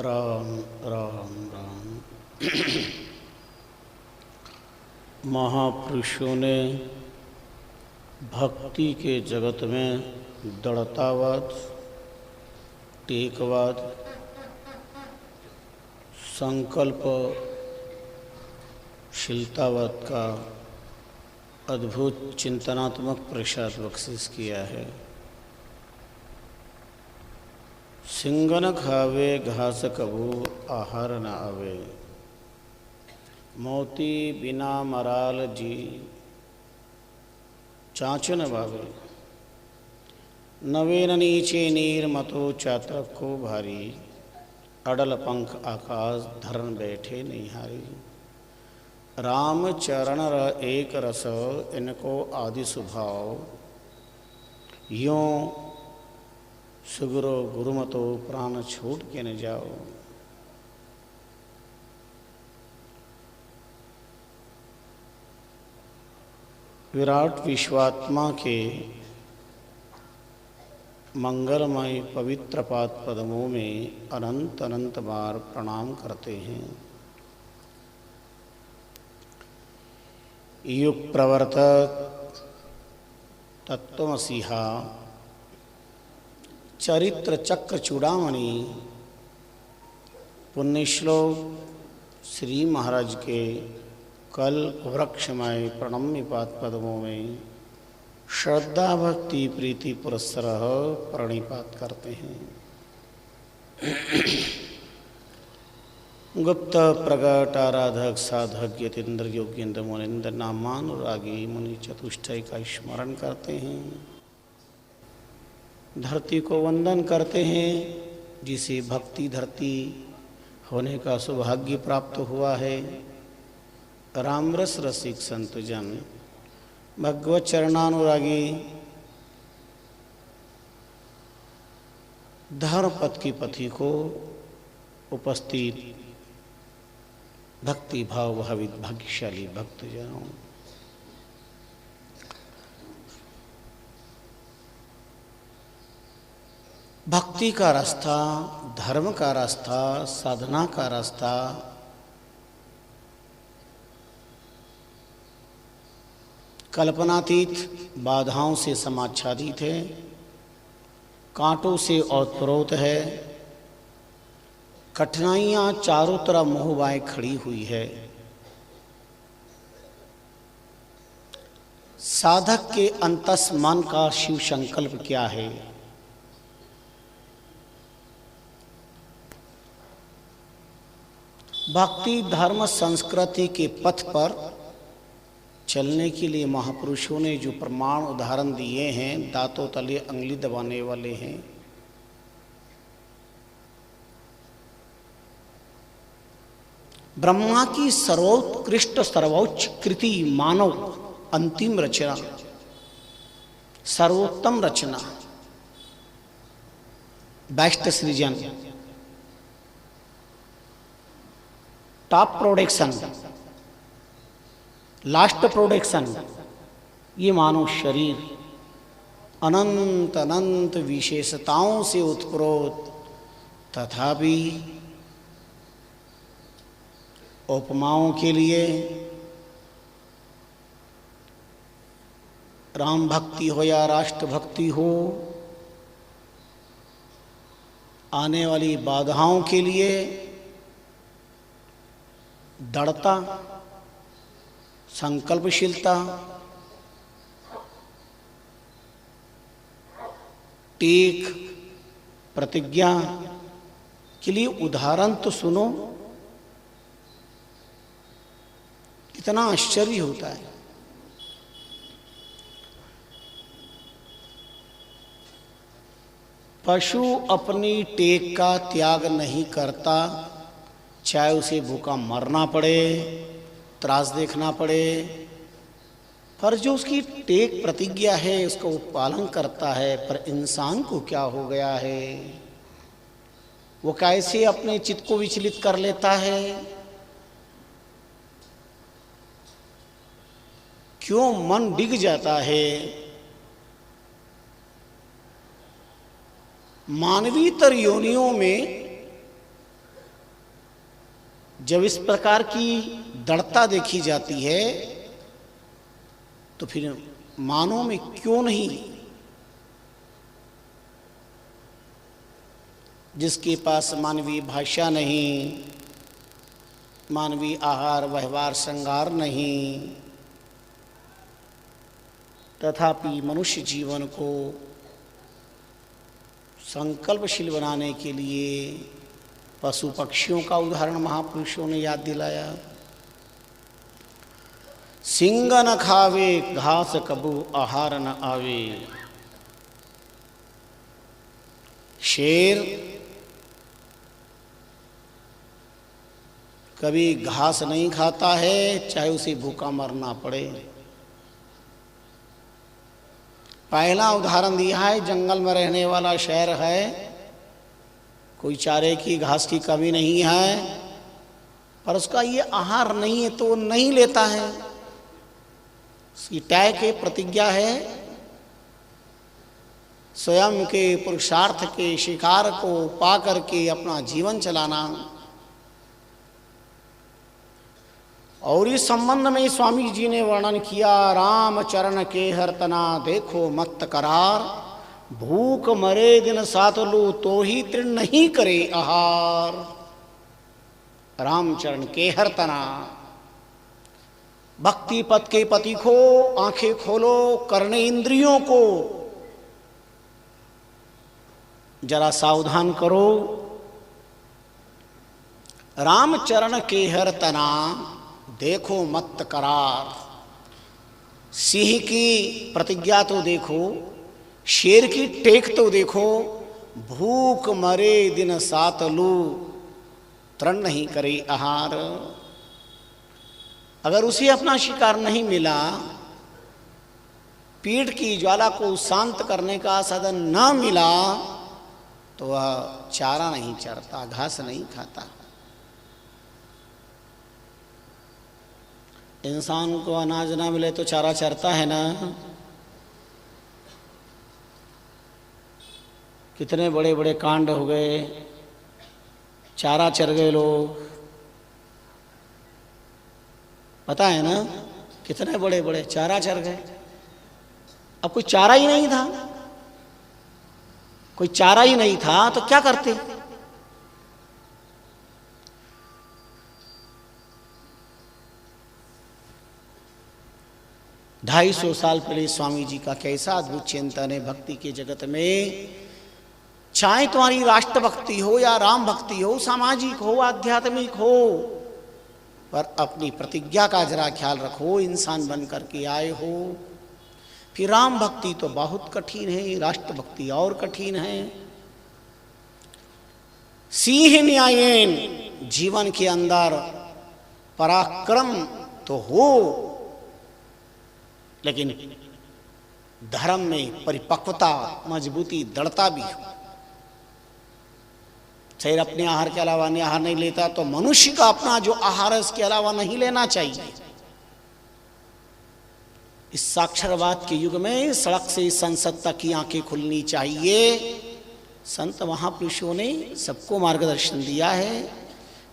राम राम राम। महापुरुषों ने भक्ति के जगत में दृढ़तावाद, टेकवाद, संकल्प शीलतावाद का अद्भुत चिंतनात्मक प्रसाद बख्शिश किया है। सिंह न खावे घास कबू आहार न आवे, मोती बिना मराल जी चाँच न बावे। नवेन नीचे नीर मतो चातक को भारी, अडल पंख आकाश धरन बैठे निहारी। राम चरण एक रस इनको आदि स्वभाव, यों सुगुरु गुरुमतो प्राण छूट के न जाओ। विराट विश्वात्मा के मंगलमय पवित्र पाद पद्मों में अनंत अनंत बार प्रणाम करते हैं। युग प्रवर्तक तत्वमसीहा, चरित्र चक्र चूड़ामणि, पुण्यश्लोक श्री महाराज के कल वृक्षमय प्रणम्य पाद पद्मों में श्रद्धा भक्ति प्रीति पुरस्सरः प्रणिपात करते हैं। गुप्त प्रगट आराधक साधक यतीन्द्र योगेंद्र मुनिंद्र नामानुरागी मुनि चतुष्टय का स्मरण करते हैं। धरती को वंदन करते हैं, जिसे भक्ति धरती होने का सौभाग्य प्राप्त हुआ है। रामरस रसिक संत जन, भगवत चरणानुरागी, धर्म पथ की पथी को उपस्थित भक्ति भाव भावित भाग्यशाली भक्तजनों, भक्ति का रास्ता, धर्म का रास्ता, साधना का रास्ता कल्पनातीत बाधाओं से समाच्छादित है, कांटों से ओतप्रोत है। कठिनाइयां चारों तरफ मुँहबाएं खड़ी हुई है। साधक के अंतस मन का शिव संकल्प क्या है? भक्ति धर्म संस्कृति के पथ पर चलने के लिए महापुरुषों ने जो प्रमाण उदाहरण दिए हैं, दांतों तले अंगुली दबाने वाले हैं। ब्रह्मा की सर्वोत्कृष्ट सर्वोच्च कृति मानव अंतिम रचना, सर्वोत्तम रचना, बेस्ट सृजन, टॉप प्रोडक्शन, लास्ट प्रोडक्शन, ये मानव शरीर अनंत अनंत विशेषताओं से उत्प्रोत, तथापि उपमाओं के लिए राम भक्ति हो या राष्ट्र भक्ति हो, आने वाली बाधाओं के लिए दृढ़ता, संकल्पशीलता, टेक, प्रतिज्ञा के लिए उदाहरण तो सुनो, कितना आश्चर्य होता है। पशु अपनी टेक का त्याग नहीं करता, चाहे उसे भूखा मरना पड़े, त्रास देखना पड़े, पर जो उसकी टेक प्रतिज्ञा है उसका वो पालन करता है। पर इंसान को क्या हो गया है? वो कैसे अपने चित्त को विचलित कर लेता है? क्यों मन डिग जाता है? मानवीतर योनियों में जब इस प्रकार की दृढ़ता देखी जाती है तो फिर मानव में क्यों नहीं, जिसके पास मानवीय भाषा नहीं, मानवीय आहार व्यवहार श्रृंगार नहीं, तथापि मनुष्य जीवन को संकल्पशील बनाने के लिए पशु पक्षियों का उदाहरण महापुरुषों ने याद दिलाया। सिंह न खावे घास कबू आहार न आवे। शेर कभी घास नहीं खाता है, चाहे उसे भूखा मरना पड़े। पहला उदाहरण दिया है, जंगल में रहने वाला शेर है, कोई चारे की घास की कमी नहीं है, पर उसका ये आहार नहीं है तो वो नहीं लेता है। उसकी तय के प्रतिज्ञा है स्वयं के पुरुषार्थ के शिकार को पा करके अपना जीवन चलाना। और इस संबंध में स्वामी जी ने वर्णन किया, राम चरण के हरतना देखो मत करार, भूख मरे दिन सात लू तो ही तृण नहीं करे आहार। रामचरण के हरतना, भक्ति पथ के पति को आंखें खोलो, करने इंद्रियों को जरा सावधान करो। रामचरण के हरतना देखो मत करार। सिंह की प्रतिज्ञा तो देखो, शेर की टेक तो देखो, भूख मरे दिन सात लू तृण नहीं करे आहार। अगर उसे अपना शिकार नहीं मिला, पीठ की ज्वाला को शांत करने का साधन न मिला, तो वह चारा नहीं चरता, घास नहीं खाता। इंसान को अनाज ना मिले तो चारा चरता है ना। कितने बड़े बड़े कांड हो गए, चारा चर गए लोग, पता है ना, कितने बड़े बड़े चारा चर गए। अब कोई चारा ही नहीं था, कोई चारा ही नहीं था तो क्या करते। 250 साल पहले स्वामी जी का कैसा अद्भुत चिंतन है भक्ति के जगत में। चाहे तुम्हारी राष्ट्र भक्ति हो या राम भक्ति हो, सामाजिक हो, आध्यात्मिक हो, पर अपनी प्रतिज्ञा का जरा ख्याल रखो। इंसान बन करके आए हो। फिर राम भक्ति तो बहुत कठिन है, राष्ट्र भक्ति और कठिन है। सिंह न्यायेन, जीवन के अंदर पराक्रम तो हो, लेकिन धर्म में परिपक्वता, मजबूती, दृढ़ता भी हो। शरीर अपने आहार के अलावा अन्य आहार नहीं लेता, तो मनुष्य का अपना जो आहार है उसके अलावा नहीं लेना चाहिए। इस साक्षरवाद के युग में सड़क से संसद तक की आंखें खुलनी चाहिए। संत महापुरुषों ने सबको मार्गदर्शन दिया है,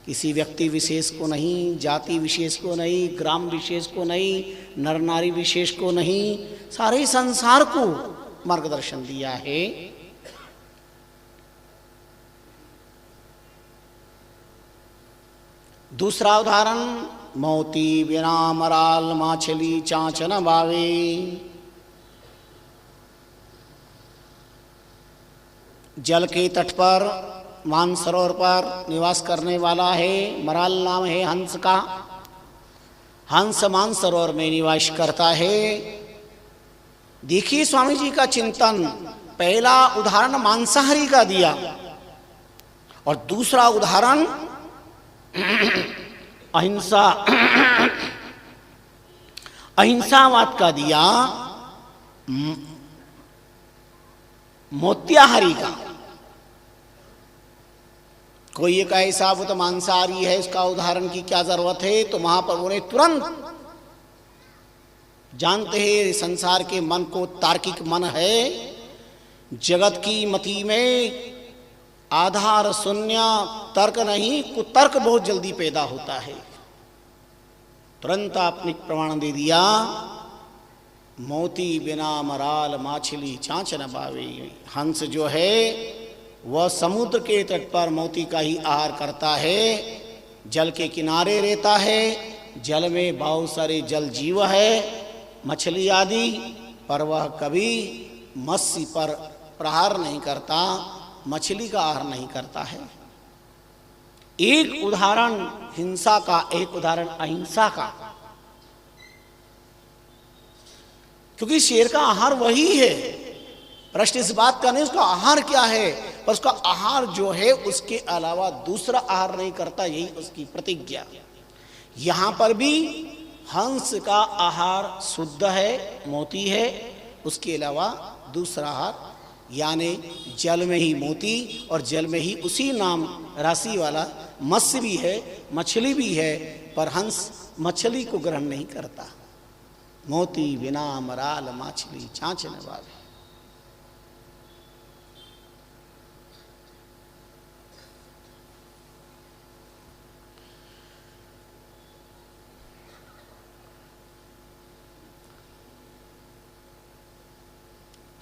किसी व्यक्ति विशेष को नहीं, जाति विशेष को नहीं, ग्राम विशेष को नहीं, नर नारी विशेष को नहीं, सारे संसार को मार्गदर्शन दिया है। दूसरा उदाहरण, मोती बिना मराल माछली चाँच न बावे। जल के तट पर, मानसरोवर पर निवास करने वाला है, मराल नाम है हंस का। हंस मानसरोवर में निवास करता है। देखिए स्वामी जी का चिंतन, पहला उदाहरण मांसाहारी का दिया और दूसरा उदाहरण अहिंसा अहिंसावाद का दिया, मोत्याहारी का। कोई एक ऐसा वो तो मांसाहारी है, उसका उदाहरण की क्या जरूरत है। तो महाप्रभु ने तुरंत, जानते हैं संसार के मन को, तार्किक मन है, जगत की मति में आधार शून्य, तर्क नहीं, कुतर्क बहुत जल्दी पैदा होता है। तुरंत आपने प्रमाण दे दिया, मोती बिना मराल माछली चाँच न पावे। हंस जो है वह समुद्र के तट पर मोती का ही आहार करता है, जल के किनारे रहता है, जल में बहुत सारे जल जीव है, मछली आदि, पर वह कभी मत्स्य पर प्रहार नहीं करता, मछली का आहार नहीं करता है। एक उदाहरण हिंसा का, एक उदाहरण अहिंसा का, क्योंकि शेर का आहार वही है। प्रश्न इस बात का नहीं उसका आहार क्या है, पर उसका आहार जो है उसके अलावा दूसरा आहार नहीं करता, यही उसकी प्रतिज्ञा। यहां पर भी हंस का आहार शुद्ध है, मोती है, उसके अलावा दूसरा आहार यानी जल में ही मोती और जल में ही उसी नाम राशि वाला मत्स्य भी है, मछली भी है, पर हंस मछली को ग्रहण नहीं करता। मोती बिना मराल माछली चाँच न पावे।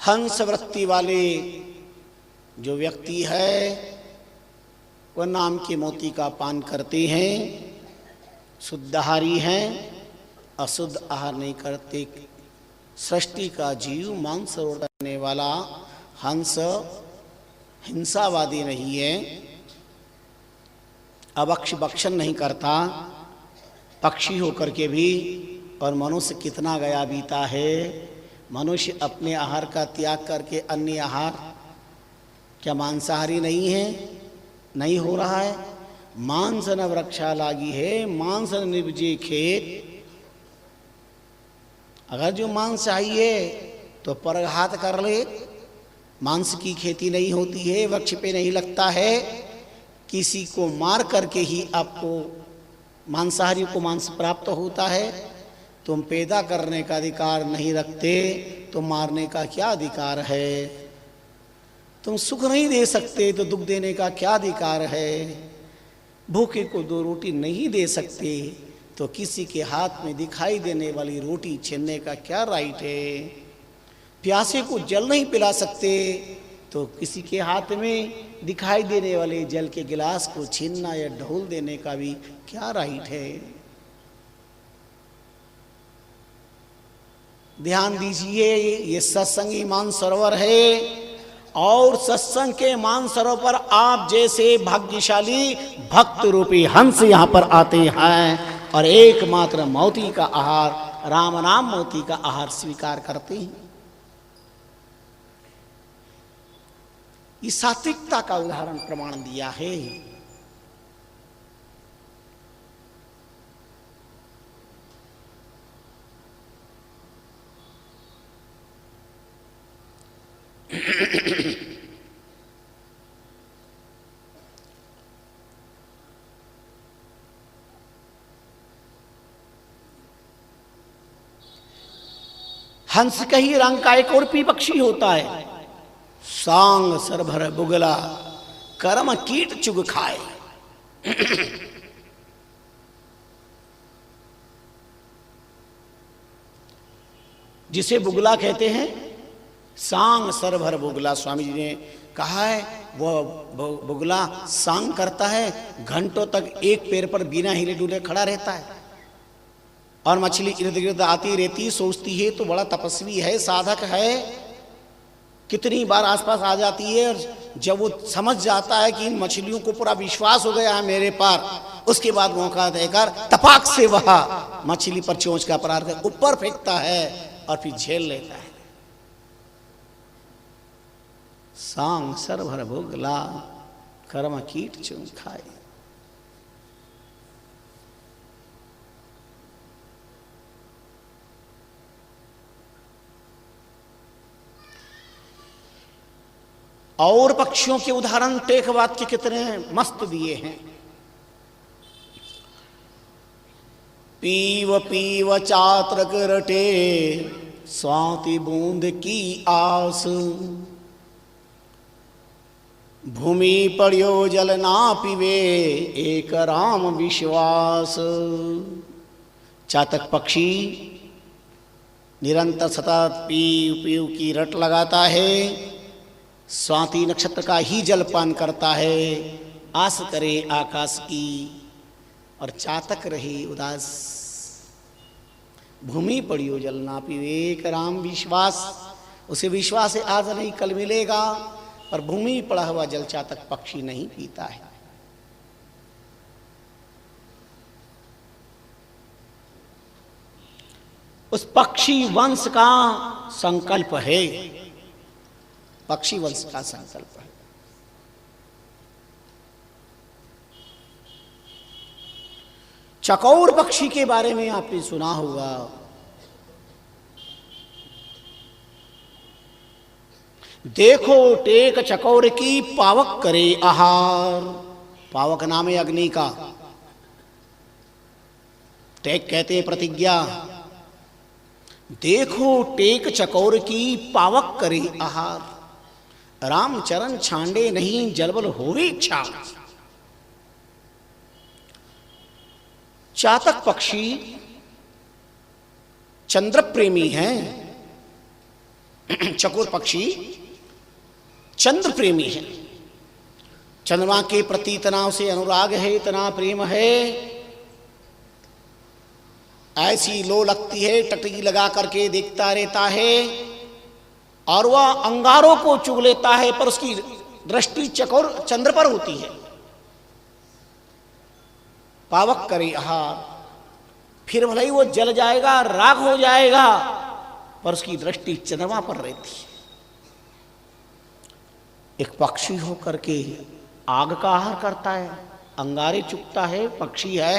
हंस वृत्ति वाले जो व्यक्ति है वह नाम के मोती का पान करते हैं, शुद्धाहारी हैं, अशुद्ध आहार नहीं करते। सृष्टि का जीव मांस करने वाला हंस हिंसावादी नहीं है, अभक्ष भक्षण नहीं करता, पक्षी होकर के भी। और मनुष्य कितना गया बीता है, मनुष्य अपने आहार का त्याग करके अन्य आहार, क्या मांसाहारी नहीं है? नहीं हो रहा है। मांस न वृक्षा लागी है, मांस न निपजे खेत। अगर जो मांस चाहिए तो परघात कर ले, मांस की खेती नहीं होती है, वृक्ष पे नहीं लगता है, किसी को मार करके ही आपको मांसाहारी को मांस प्राप्त होता है। तुम पैदा करने का अधिकार नहीं रखते तो मारने का क्या अधिकार है? तुम सुख नहीं दे सकते तो दुख देने का क्या अधिकार है? भूखे को दो रोटी नहीं दे सकते तो किसी के हाथ में दिखाई देने वाली रोटी छीनने का क्या राइट है? प्यासे को जल नहीं पिला सकते तो किसी के हाथ में दिखाई देने वाले जल के गिलास को छीनना या ढोल देने का भी क्या राइट है? ध्यान दीजिए, ये सत्संगी मानसरोवर है और सत्संग के मानसरोवर पर आप जैसे भाग्यशाली भक्त रूपी हंस यहाँ पर आते हैं और एकमात्र मोती का आहार, राम नाम मोती का आहार स्वीकार करते हैं। ये सात्विकता का उदाहरण प्रमाण दिया है। हंस का ही रंग का एक और पक्षी होता है, सांग सरभर बुगला कर्म कीट चुग खाए। जिसे बुगला कहते हैं, सांग सरभर बुगला। स्वामी जी ने कहा है वह बुगला सांग करता है, घंटों तक एक पैर पर बिना हिले डुले खड़ा रहता है और मछली इर्द गिर्द आती रहती, सोचती है तो बड़ा तपस्वी है, साधक है, कितनी बार आसपास आ जाती है। और जब वो समझ जाता है कि इन मछलियों को पूरा विश्वास हो गया है मेरे पर, उसके बाद मौका देकर तपाक से वह मछली पर चोंच का प्रहार कर ऊपर फेंकता है और फिर झेल लेता है। सांग सरभर भोगला कर्म कीट चुग खाए। और पक्षियों के उदाहरण टेकवाद के कितने मस्त दिए हैं। पीव पीव चात्रक रटे स्वाति बूंद की आस, भूमि पड़ियो जल ना पीवे एक राम विश्वास। चातक पक्षी निरंतर सतत पीव पीव की रट लगाता है, स्वाति नक्षत्र का ही जलपान करता है, आस करे आकाश की और चातक रहे उदास। भूमि पड़ियो जल ना पीवे एक राम विश्वास। उसे विश्वास है आज नहीं कल मिलेगा, पर भूमि पड़ा हुआ जल चातक पक्षी नहीं पीता है। उस पक्षी वंश का संकल्प है, पक्षी वंश का संकल्प है। चकोर पक्षी के बारे में आपने सुना होगा। देखो टेक चकोर की पावक करे आहार। पावक नाम है अग्नि का, टेक कहते हैं प्रतिज्ञा। देखो टेक चकोर की पावक करे आहार। रामचरण छांडे नहीं जलबल होवे इच्छा। चातक पक्षी चंद्र प्रेमी हैं। चकोर पक्षी चंद्र प्रेमी है, चंद्रमा के प्रति इतना उसे अनुराग है, इतना प्रेम है, ऐसी लो लगती है टकटकी लगा करके देखता रहता है और वह अंगारों को चुग लेता है, पर उसकी दृष्टि चकोर चंद्र पर होती है। पावक करे आहार, फिर भले ही वो जल जाएगा, राख हो जाएगा, पर उसकी दृष्टि चंद्रमा पर रहती है। एक पक्षी हो करके आग का आहार करता है, अंगारे चुगता है, पक्षी है।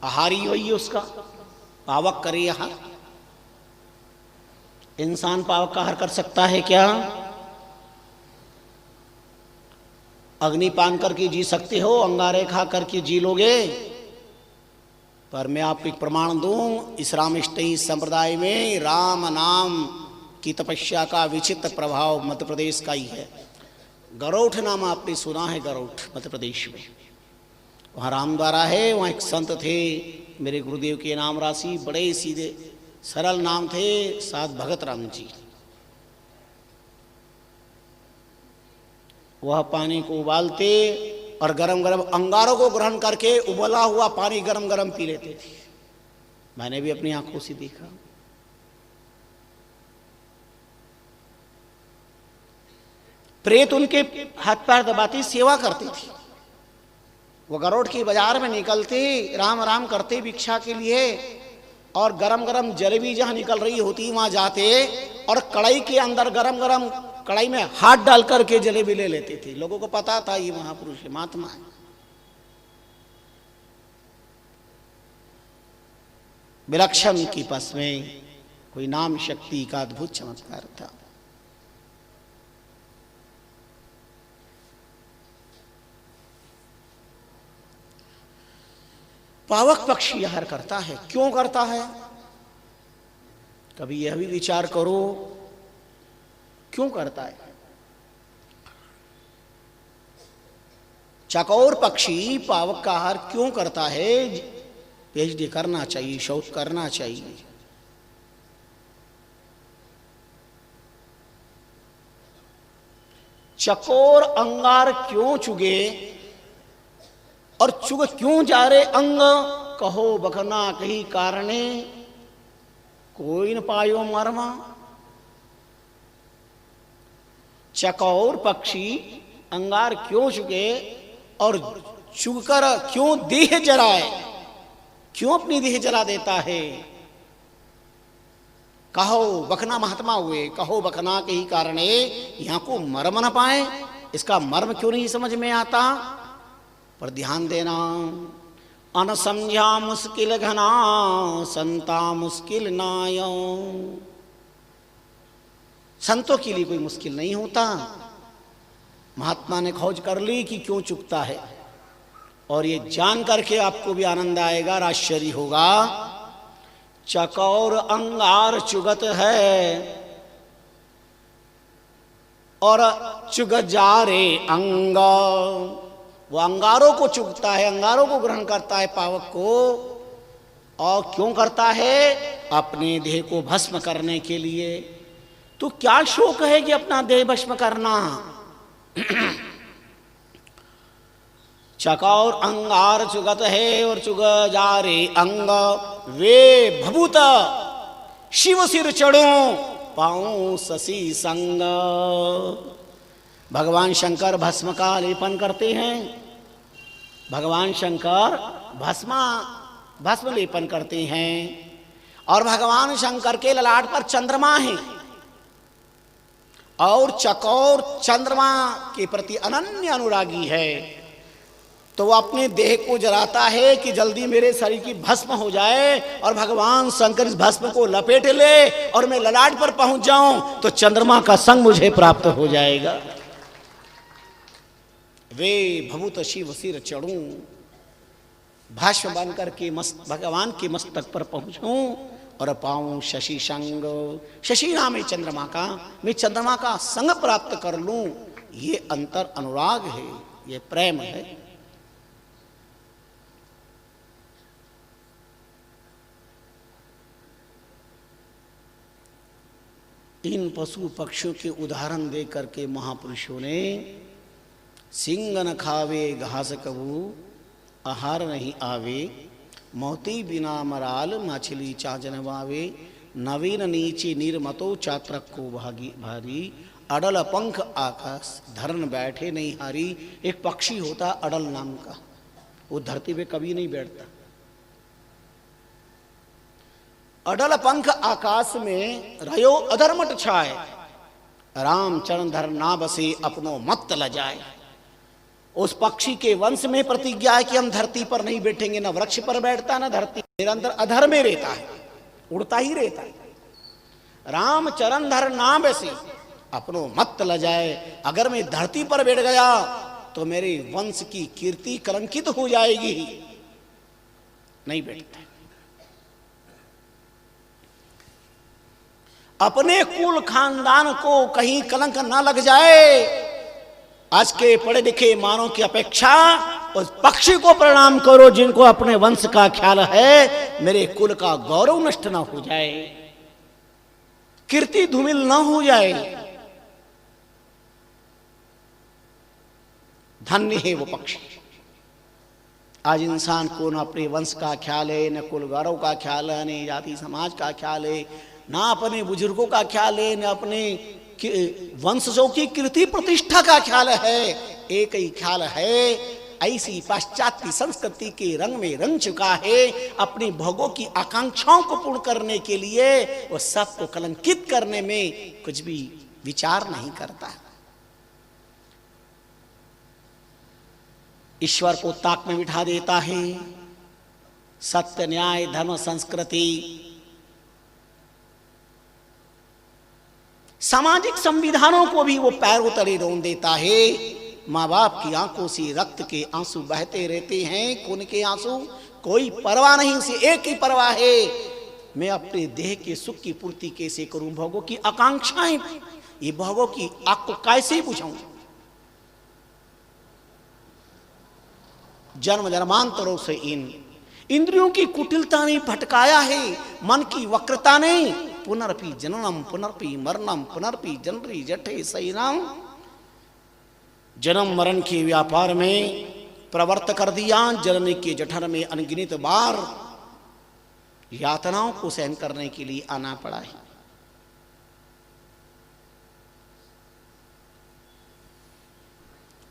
आहारी वही उसका, पावक करे आहार। इंसान पावक का आहार कर सकता है क्या? अग्निपान करके जी सकते हो, अंगारे खा करके जी लोगे? पर मैं आपको एक प्रमाण दूं, इस रामष्टयी संप्रदाय में राम नाम की तपस्या का विचित्र प्रभाव मध्य प्रदेश का ही है। गरौठ नाम आपने सुना है? गरौठ मध्य प्रदेश में, वहाँ रामद्वारा है। वहाँ एक संत थे, मेरे गुरुदेव के नाम राशि, बड़े सीधे सरल नाम थे, साथ भगत राम जी। वह पानी को उबालते और गरम गरम अंगारों को ग्रहण करके उबला हुआ पानी गरम गरम पी लेते थे। मैंने भी अपनी आंखों से देखा। प्रेत उनके हाथ पैर दबाते सेवा करते थे। वो गरोड़ की बाजार में निकलते, राम राम करते भिक्षा के लिए, और गरम गरम जलेबी जहां निकल रही होती वहां जाते और कढ़ाई के अंदर गरम गरम कढ़ाई में हाथ डाल करके जलेबी ले लेते थे। लोगों को पता था ये महापुरुष है, महात्मा है। विलक्षण की पस में कोई नाम शक्ति का अद्भुत चमत्कार था। पावक पक्षी आहार करता है, क्यों करता है? कभी यह भी विचार करो, क्यों करता है? चकोर पक्षी पावक का आहार क्यों करता है? पीएचडी करना चाहिए, शोध करना चाहिए। चकोर अंगार क्यों चुगे और चुग क्यों जा रे अंग? कहो बखना कही कारणे, कोई न पायो मर्मा। चकोर पक्षी अंगार क्यों चुगे और चुगकर क्यों देह जलाए, क्यों अपनी देह जला देता है? कहो बखना महात्मा हुए, कहो बखना के ही कारणे, यहां को मर्म न पाए। इसका मर्म क्यों नहीं समझ में आता? पर ध्यान देना, अनसमझा मुश्किल घना, संता मुश्किल नायो। संतों के लिए कोई मुश्किल नहीं होता। महात्मा ने खोज कर ली कि क्यों चुकता है, और ये जान करके आपको भी आनंद आएगा, आश्चर्य होगा। चकोर अंगार चुगत है, और चुग जारे अंग, वो अंगारों को चुगता है, अंगारों को ग्रहण करता है पावक को। और क्यों करता है? अपने देह को भस्म करने के लिए। तो क्या शोक है कि अपना देह भस्म करना? चकौर अंगार चुगत है और चुग जारे अंग, वे भभूत शिव सिर चढ़ो पाऊं शशि संग। भगवान शंकर भस्म का लेपन करते हैं। भगवान शंकर भस्म लेपन करते हैं। और भगवान शंकर के ललाट पर चंद्रमा है, और चकोर चंद्रमा के प्रति अनन्य अनुरागी है। तो वो अपने देह को जलाता है कि जल्दी मेरे शरीर की भस्म हो जाए, और भगवान शंकर इस भस्म को लपेट ले और मैं ललाट पर पहुंच जाऊं तो चंद्रमा का संग मुझे प्राप्त हो जाएगा। वे भभूत शिव सिर चढ़ूं, भस्म बनकर के भगवान के मस्तक पर पहुंचूं और पाऊं शशि संग। शशि नाम है चंद्रमा का, मैं चंद्रमा का संग प्राप्त कर लूं। ये अंतर अनुराग है, ये प्रेम है। इन पशु पक्षियों के उदाहरण दे करके महापुरुषों ने सिंग न खावे घास कबू आहार नहीं आवे, मोती बिना मराल मछली चाजन वावे, नवीन नीचे निर्मतो चात्रक को भारी, अडल पंख आकाश धरन बैठे नहीं हारी। एक पक्षी होता अडल नाम का, वो धरती पे कभी नहीं बैठता। अडल पंख आकाश में रयो अधर्मट छाए, राम चरण धर ना बसे अपनो मत ल जाए। उस पक्षी के वंश में प्रतिज्ञा है कि हम धरती पर नहीं बैठेंगे, ना वृक्ष पर बैठता ना धरती, निरंतर अधर्म में रहता है, उड़ता ही रहता है। राम चरण धर ना बसे अपनो मत ल जाए। अगर मैं धरती पर बैठ गया तो मेरे वंश की कीर्ति कलंकित हो जाएगी, नहीं बैठता। अपने कुल खानदान को कहीं कलंक ना लग जाए। आज के पढ़े लिखे मानव की अपेक्षा उस पक्षी को प्रणाम करो जिनको अपने वंश का ख्याल है, मेरे कुल का गौरव नष्ट ना हो जाए, कीर्ति धूमिल ना हो जाए। धन्य है वो पक्षी। आज इंसान को न अपने वंश का ख्याल है, न कुल गौरव का ख्याल है, न जाति समाज का ख्याल है, ना अपने बुजुर्गों का ख्याल है, न अपने वंशजों की कीर्ति प्रतिष्ठा का ख्याल है। एक ही ख्याल है, ऐसी पाश्चात्य संस्कृति के रंग में रंग चुका है। अपनी भोगों की आकांक्षाओं को पूर्ण करने के लिए वो सबको कलंकित करने में कुछ भी विचार नहीं करता। ईश्वर को ताक में बिठा देता है। सत्य न्याय धर्म संस्कृति सामाजिक संविधानों को भी वो पैरों तले रोन देता है। माँ बाप की आंखों से रक्त के आंसू बहते रहते हैं, खून के आंसू, कोई परवाह नहीं, उसे एक ही परवाह है, मैं अपने देह के सुख की पूर्ति कैसे करूं। भोगों की आकांक्षाएं, ये भोगों की आग को कैसे बुझाऊं। जन्म जन्मांतरों से इन इंद्रियों की कुटिलता ने भटकाया है, मन की वक्रता ने। पुनरपि जननम पुनरपि मरणम पुनरपि जनरी जठे सैनाम, जन्म मरण के व्यापार में प्रवर्त कर दिया। जननी के जठर में अनगिनत बार यातनाओं को सहन करने के लिए आना पड़ा है।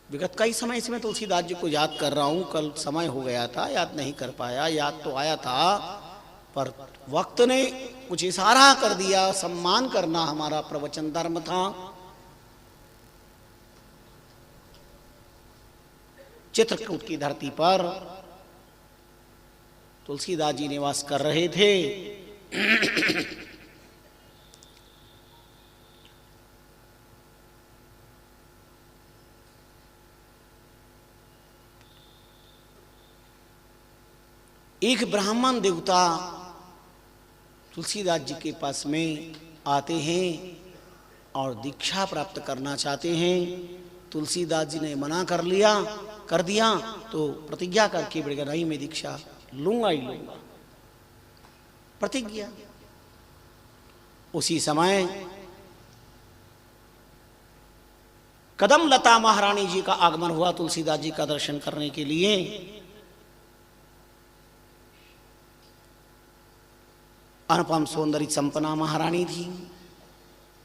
विगत कई समय से मैं तुलसीदास जी को याद कर रहा हूं। कल समय हो गया था, याद नहीं कर पाया। याद तो आया था पर वक्त ने कुछ इशारा कर दिया। सम्मान करना हमारा प्रवचन धर्म था। चित्रकूट की धरती पर तुलसीदास जी निवास कर रहे थे। एक ब्राह्मण देवता तुलसीदास जी के पास में आते हैं और दीक्षा प्राप्त करना चाहते हैं। तुलसीदास जी ने मना कर दिया तो प्रतिज्ञा करके बढ़ेगा, नहीं मैं दीक्षा लूंगा ही लूंगा, प्रतिज्ञा। उसी समय कदम लता महारानी जी का आगमन हुआ तुलसीदास जी का दर्शन करने के लिए। अनुपम सौंदर्य संपन्ना महारानी थी,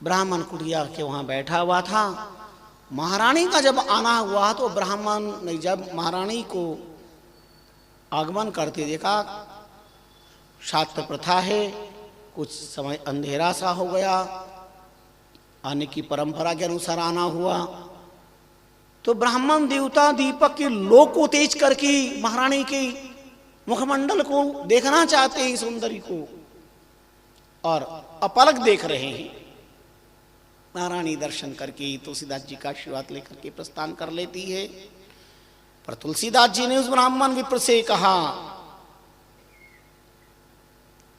ब्राह्मण कुटिया के वहां बैठा हुआ था। महारानी का जब आना हुआ तो ब्राह्मण ने जब महारानी को आगमन करते देखा, शास्त्र प्रथा है, कुछ समय अंधेरा सा हो गया, आने की परंपरा के अनुसार आना हुआ, तो ब्राह्मण देवता दीपक के लो को तेज करके महारानी के मुखमंडल को देखना चाहते हैं, सौंदर्य को, और अपलक देख रहे हैं। महारानी दर्शन करके तुलसीदास जी का आशीर्वाद लेकर के प्रस्थान कर लेती है। पर तुलसीदास जी ने उस ब्राह्मण विप्र से कहा,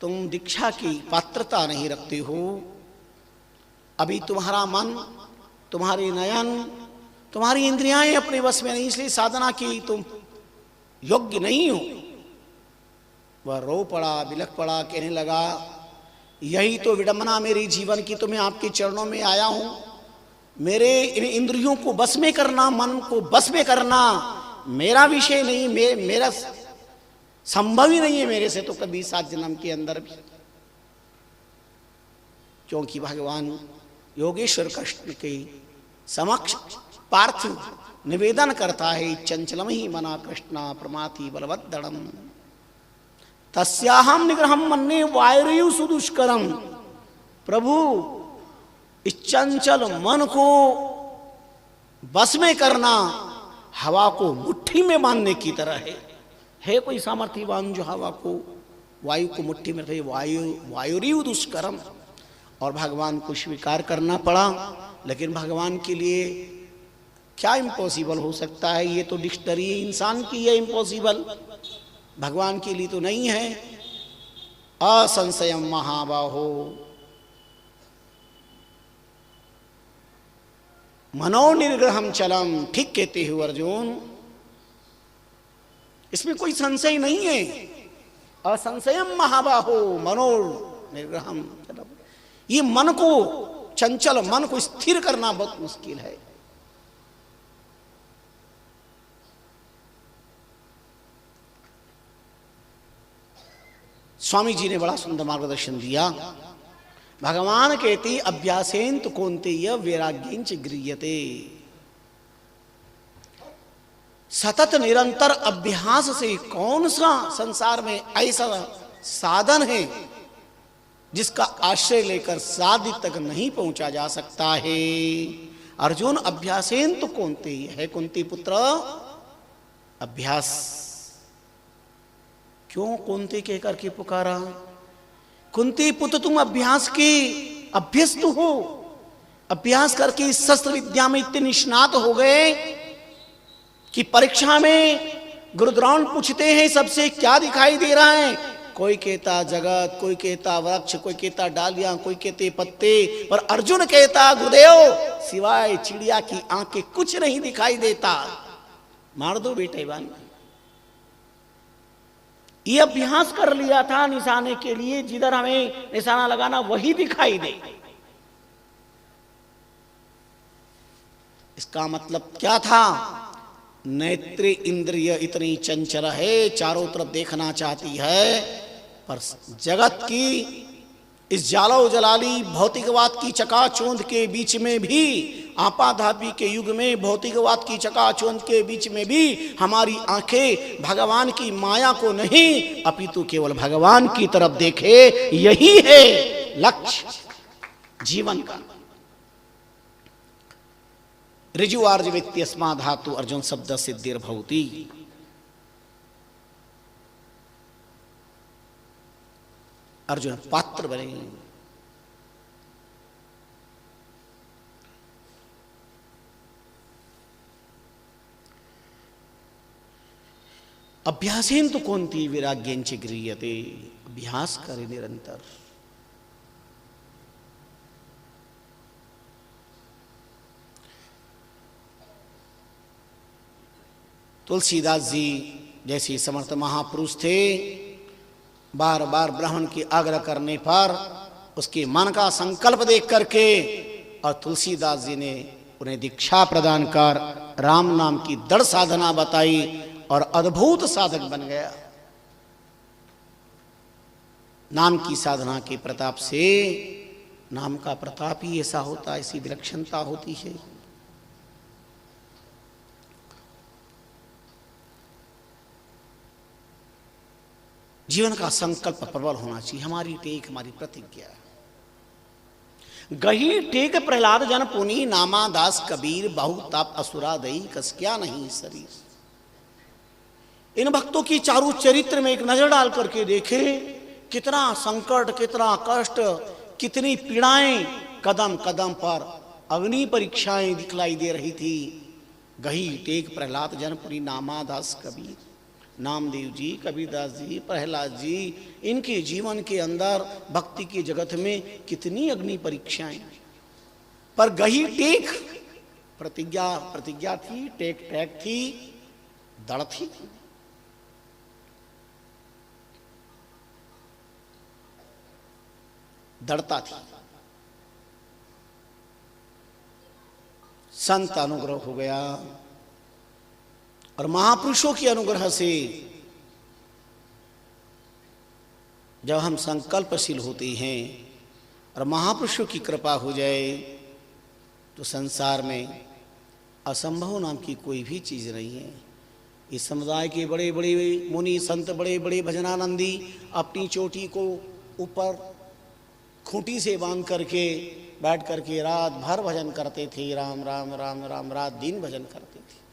तुम दीक्षा की पात्रता नहीं रखते हो, अभी तुम्हारा मन, तुम्हारे नयन, तुम्हारी इंद्रियां अपने वश में नहीं, इसलिए साधना की तुम योग्य नहीं हो। वह रो पड़ा, बिलख पड़ा, कहने लगा, यही तो विडंबना मेरी जीवन की, तो मैं आपके चरणों में आया हूं। मेरे इन इंद्रियों को बस में करना, मन को बस में करना मेरा विषय नहीं, मेरा संभव ही नहीं है मेरे से तो कभी 7 जन्म के अंदर भी। क्योंकि भगवान योगेश्वर कृष्ण के समक्ष पार्थ निवेदन करता है, चंचलम ही मना कृष्णा प्रमाथि बलवद्दड़म तस्याहम निग्रहम मन्ने वायुरयु सुदुष्करम। प्रभु, इस चंचल मन को बस में करना हवा को मुट्ठी में बांधने की तरह है कोई सामर्थ्यवान जो हवा को, वायु को मुट्ठी में रखे, वायुरयु दुष्करम। और भगवान को स्वीकार करना पड़ा, लेकिन भगवान के लिए क्या इम्पॉसिबल हो सकता है? ये तो डिक्शनरी इंसान की है इम्पॉसिबल, भगवान के लिए तो नहीं है। असंशयम महाबाहो मनोनिर्ग्रहम चलम। ठीक कहते हो अर्जुन, इसमें कोई संशय नहीं है। असंशयम महाबाहो मनोनिर्ग्रहम चलम। ये मन को, चंचल मन को स्थिर करना बहुत मुश्किल है। स्वामी जी ने बड़ा सुंदर मार्गदर्शन दिया। भगवान कहते अभ्यासेन तो कौन्तेय वैराग्येन च गृह्यते। सतत निरंतर अभ्यास से कौन सा संसार में ऐसा साधन है जिसका आश्रय लेकर साधि तक नहीं पहुंचा जा सकता है। अर्जुन, अभ्यासेन तो कौन्तेय है कुंती पुत्र, अभ्यास। क्यों कुंती कह करके पुकारा? कुंती पुत्र, तुम अभ्यास के अभ्यस्त हो, अभ्यास करके शस्त्र विद्या में इतने निष्णात हो गए कि परीक्षा में गुरुद्रोण पूछते हैं सबसे क्या दिखाई दे रहा है? कोई कहता जगत, कोई कहता वृक्ष, कोई कहता डालियां, कोई कहते पत्ते, पर अर्जुन कहता गुरुदेव सिवाय चिड़िया की आंखें कुछ नहीं दिखाई देता। मार दो बेटे बान। ये अभ्यास कर लिया था निशाने के लिए, जिधर हमें निशाना लगाना वही दिखाई दे। इसका मतलब क्या था? नेत्र इंद्रिय इतनी चंचल है, चारों तरफ देखना चाहती है, पर जगत की इस जालो जलाली भौतिकवाद की चकाचौंध के बीच में भी, आपाधापी के युग में भौतिकवाद की चकाचौंध के बीच में भी हमारी आंखें भगवान की माया को नहीं अपितु केवल भगवान की तरफ देखे। यही है लक्ष्य जीवन का। ऋजुआर्ज व्यक्तिस्मा धातु अर्जुन शब्द सिद्धिर्भवति। अर्जुन पात्र बने। अभ्यासेन तो कौन्तेय वैराग्येन च गृह्यते। अभ्यास करे निरंतर। तुलसीदास जी जैसे समर्थ महापुरुष थे, बार बार ब्राह्मण के आग्रह करने पर उसके मन का संकल्प देख करके और तुलसीदास जी ने उन्हें दीक्षा प्रदान कर राम नाम की दृढ़ साधना बताई और अद्भुत साधक बन गया। नाम की साधना के प्रताप से, नाम का प्रताप ही ऐसा होता है, ऐसी विलक्षणता होती है। जीवन का संकल्प प्रबल होना चाहिए। हमारी टेक, हमारी प्रतिज्ञा। गही टेक प्रहलाद जन पुनी, नामा दास कबीर, बहु ताप असुरा दई, कस क्या नहीं शरीर। इन भक्तों की चारु चरित्र में एक नजर डाल करके देखे, कितना संकट, कितना कष्ट, कितनी पीड़ाएं कदम कदम पर अग्नि परीक्षाएं दिखलाई दे रही थी। गही टेक प्रहलाद जनपुरी, नामा दास कबीर। नामदेव जी, कबीरदास जी, प्रहलाद जी, इनके जीवन के अंदर भक्ति के जगत में कितनी अग्नि परीक्षाएं, पर गही टेक प्रतिज्ञा थी, टेक टैक थी, दृढ़ थी। दृढ़ता थी। संत अनुग्रह हो गया और महापुरुषों के अनुग्रह से जब हम संकल्पशील होते हैं और महापुरुषों की कृपा हो जाए तो संसार में असंभव नाम की कोई भी चीज नहीं है। इस समुदाय के बड़े बड़े मुनि संत, बड़े बड़े भजनानंदी अपनी चोटी को ऊपर खूंटी से बांध करके बैठ करके रात भर भजन करते थे। राम राम राम राम, रात दिन भजन करते थे।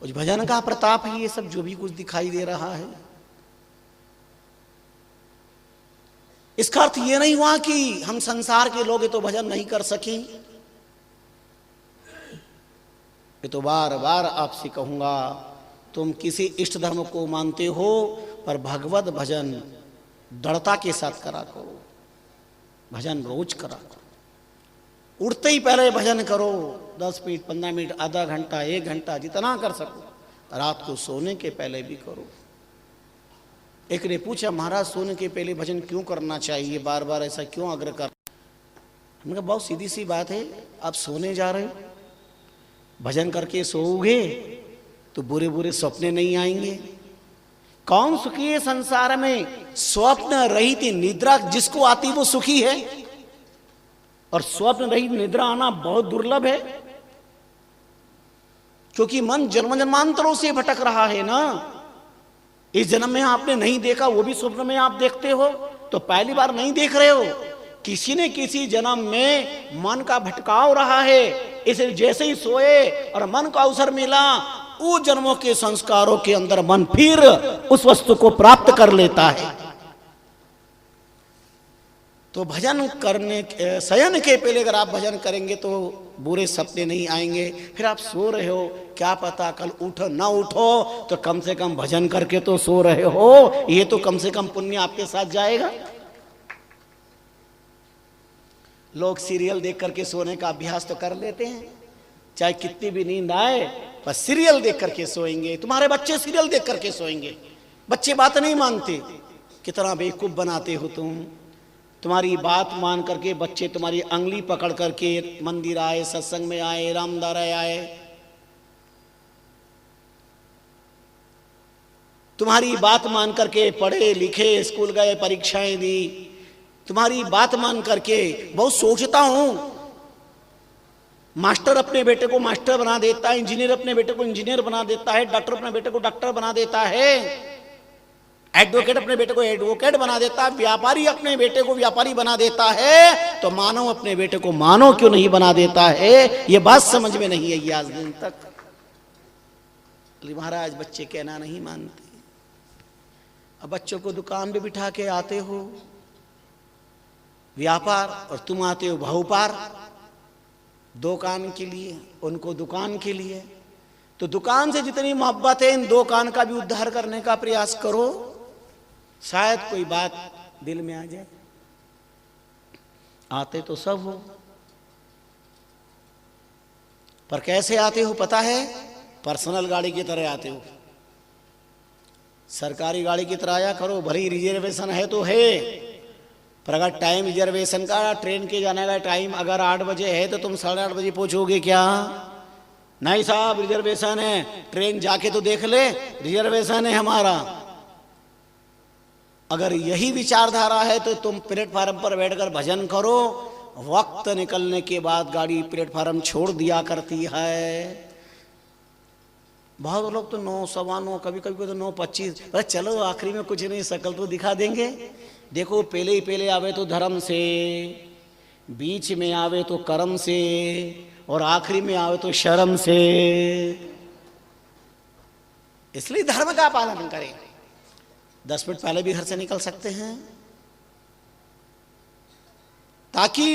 उस भजन का प्रताप है ये सब जो भी कुछ दिखाई दे रहा है। इसका अर्थ ये नहीं हुआ कि हम संसार के लोग तो भजन नहीं कर सकें। ये तो बार बार आपसे कहूंगा, तुम किसी इष्ट धर्म को मानते हो पर भगवत भजन दृढ़ता के साथ करा करो। भजन रोज करा करो। उठते ही पहले भजन करो, 10 मिनट, 15 मिनट, आधा घंटा, 1 घंटा, जितना कर सको। रात को सोने के पहले भी करो। एक ने पूछा, महाराज सोने के पहले भजन क्यों करना चाहिए, बार बार ऐसा क्यों आग्रह कर? हमने कहा बहुत सीधी सी बात है, आप सोने जा रहे हो, भजन करके सोओगे तो बुरे बुरे सपने नहीं आएंगे। कौन सुखी है संसार में? स्वप्न रहित निद्रा जिसको आती वो सुखी है, और स्वप्न रहित निद्रा आना बहुत दुर्लभ है, क्योंकि मन जन्म जन्मांतरों से भटक रहा है ना। इस जन्म में आपने नहीं देखा, वो भी स्वप्न में आप देखते हो, तो पहली बार नहीं देख रहे हो। किसी ने किसी जन्म में मन का भटकाव रहा है, इसे जैसे ही सोए और मन को अवसर मिला, उस जन्मों के संस्कारों के अंदर मन फिर उस वस्तु को प्राप्त कर लेता है। तो भजन करने, शयन के पहले अगर आप भजन करेंगे तो बुरे सपने नहीं आएंगे। फिर आप सो रहे हो, क्या पता कल उठो ना उठो, तो कम से कम भजन करके तो सो रहे हो, ये तो कम से कम पुण्य आपके साथ जाएगा। लोग सीरियल देख करके सोने का अभ्यास तो कर लेते हैं, चाहे कितनी भी नींद आए, बस सीरियल देख करके सोएंगे। तुम्हारे बच्चे सीरियल देख करके सोएंगे। बच्चे बात नहीं मानते, कितना बेवकूफ बनाते हो तुम। तुम्हारी बात मान करके बच्चे तुम्हारी अंगली पकड़ करके मंदिर आए, सत्संग में आए, रामदारा आए। तुम्हारी बात मान करके पढ़े लिखे, स्कूल गए, परीक्षाएं दी। तुम्हारी बात मान करके बहुत सोचता हूं, मास्टर अपने बेटे को मास्टर बना देता है, इंजीनियर अपने बेटे को इंजीनियर बना देता है, डॉक्टर अपने बेटे को डॉक्टर बना देता है, एडवोकेट अपने बेटे को एडवोकेट बना देता है, व्यापारी अपने बेटे को व्यापारी बना देता है, तो मानव अपने बेटे को मानव क्यों नहीं बना देता है? ये बात समझ में नहीं आई आज दिन तक। महाराज बच्चे कहना नहीं मानते। अब बच्चों को दुकान पे बिठा के आते हो व्यापार, और तुम आते हो बहुपार, दुकान के लिए, उनको दुकान के लिए। तो दुकान से जितनी मोहब्बत है, इन दुकान का भी उद्धार करने का प्रयास करो, शायद कोई बात दिल में आ जाए। आते तो सब हो, पर कैसे आते हो पता है? पर्सनल गाड़ी की तरह आते हो। सरकारी गाड़ी की तरह आया करो, भले ही रिजर्वेशन है तो है, पर अगर टाइम रिजर्वेशन का, ट्रेन के जाने का टाइम अगर 8 बजे है तो तुम 8:30 बजे पहुंचोगे क्या? नहीं साहब रिजर्वेशन है, ट्रेन जाके तो देख ले, रिजर्वेशन है हमारा। अगर यही विचारधारा है तो तुम प्लेटफार्म पर बैठकर भजन करो, वक्त निकलने के बाद गाड़ी प्लेटफार्म छोड़ दिया करती है। बहुत लोग तो 9, 9:15, कभी कभी तो 9:25, अरे चलो आखिरी में कुछ नहीं, शकल तो दिखा देंगे। देखो पहले ही पहले आवे तो धर्म से, बीच में आवे तो कर्म से, और आखिरी में आवे तो शर्म से। इसलिए धर्म का पालन करें। 10 मिनट पहले भी घर से निकल सकते हैं, ताकि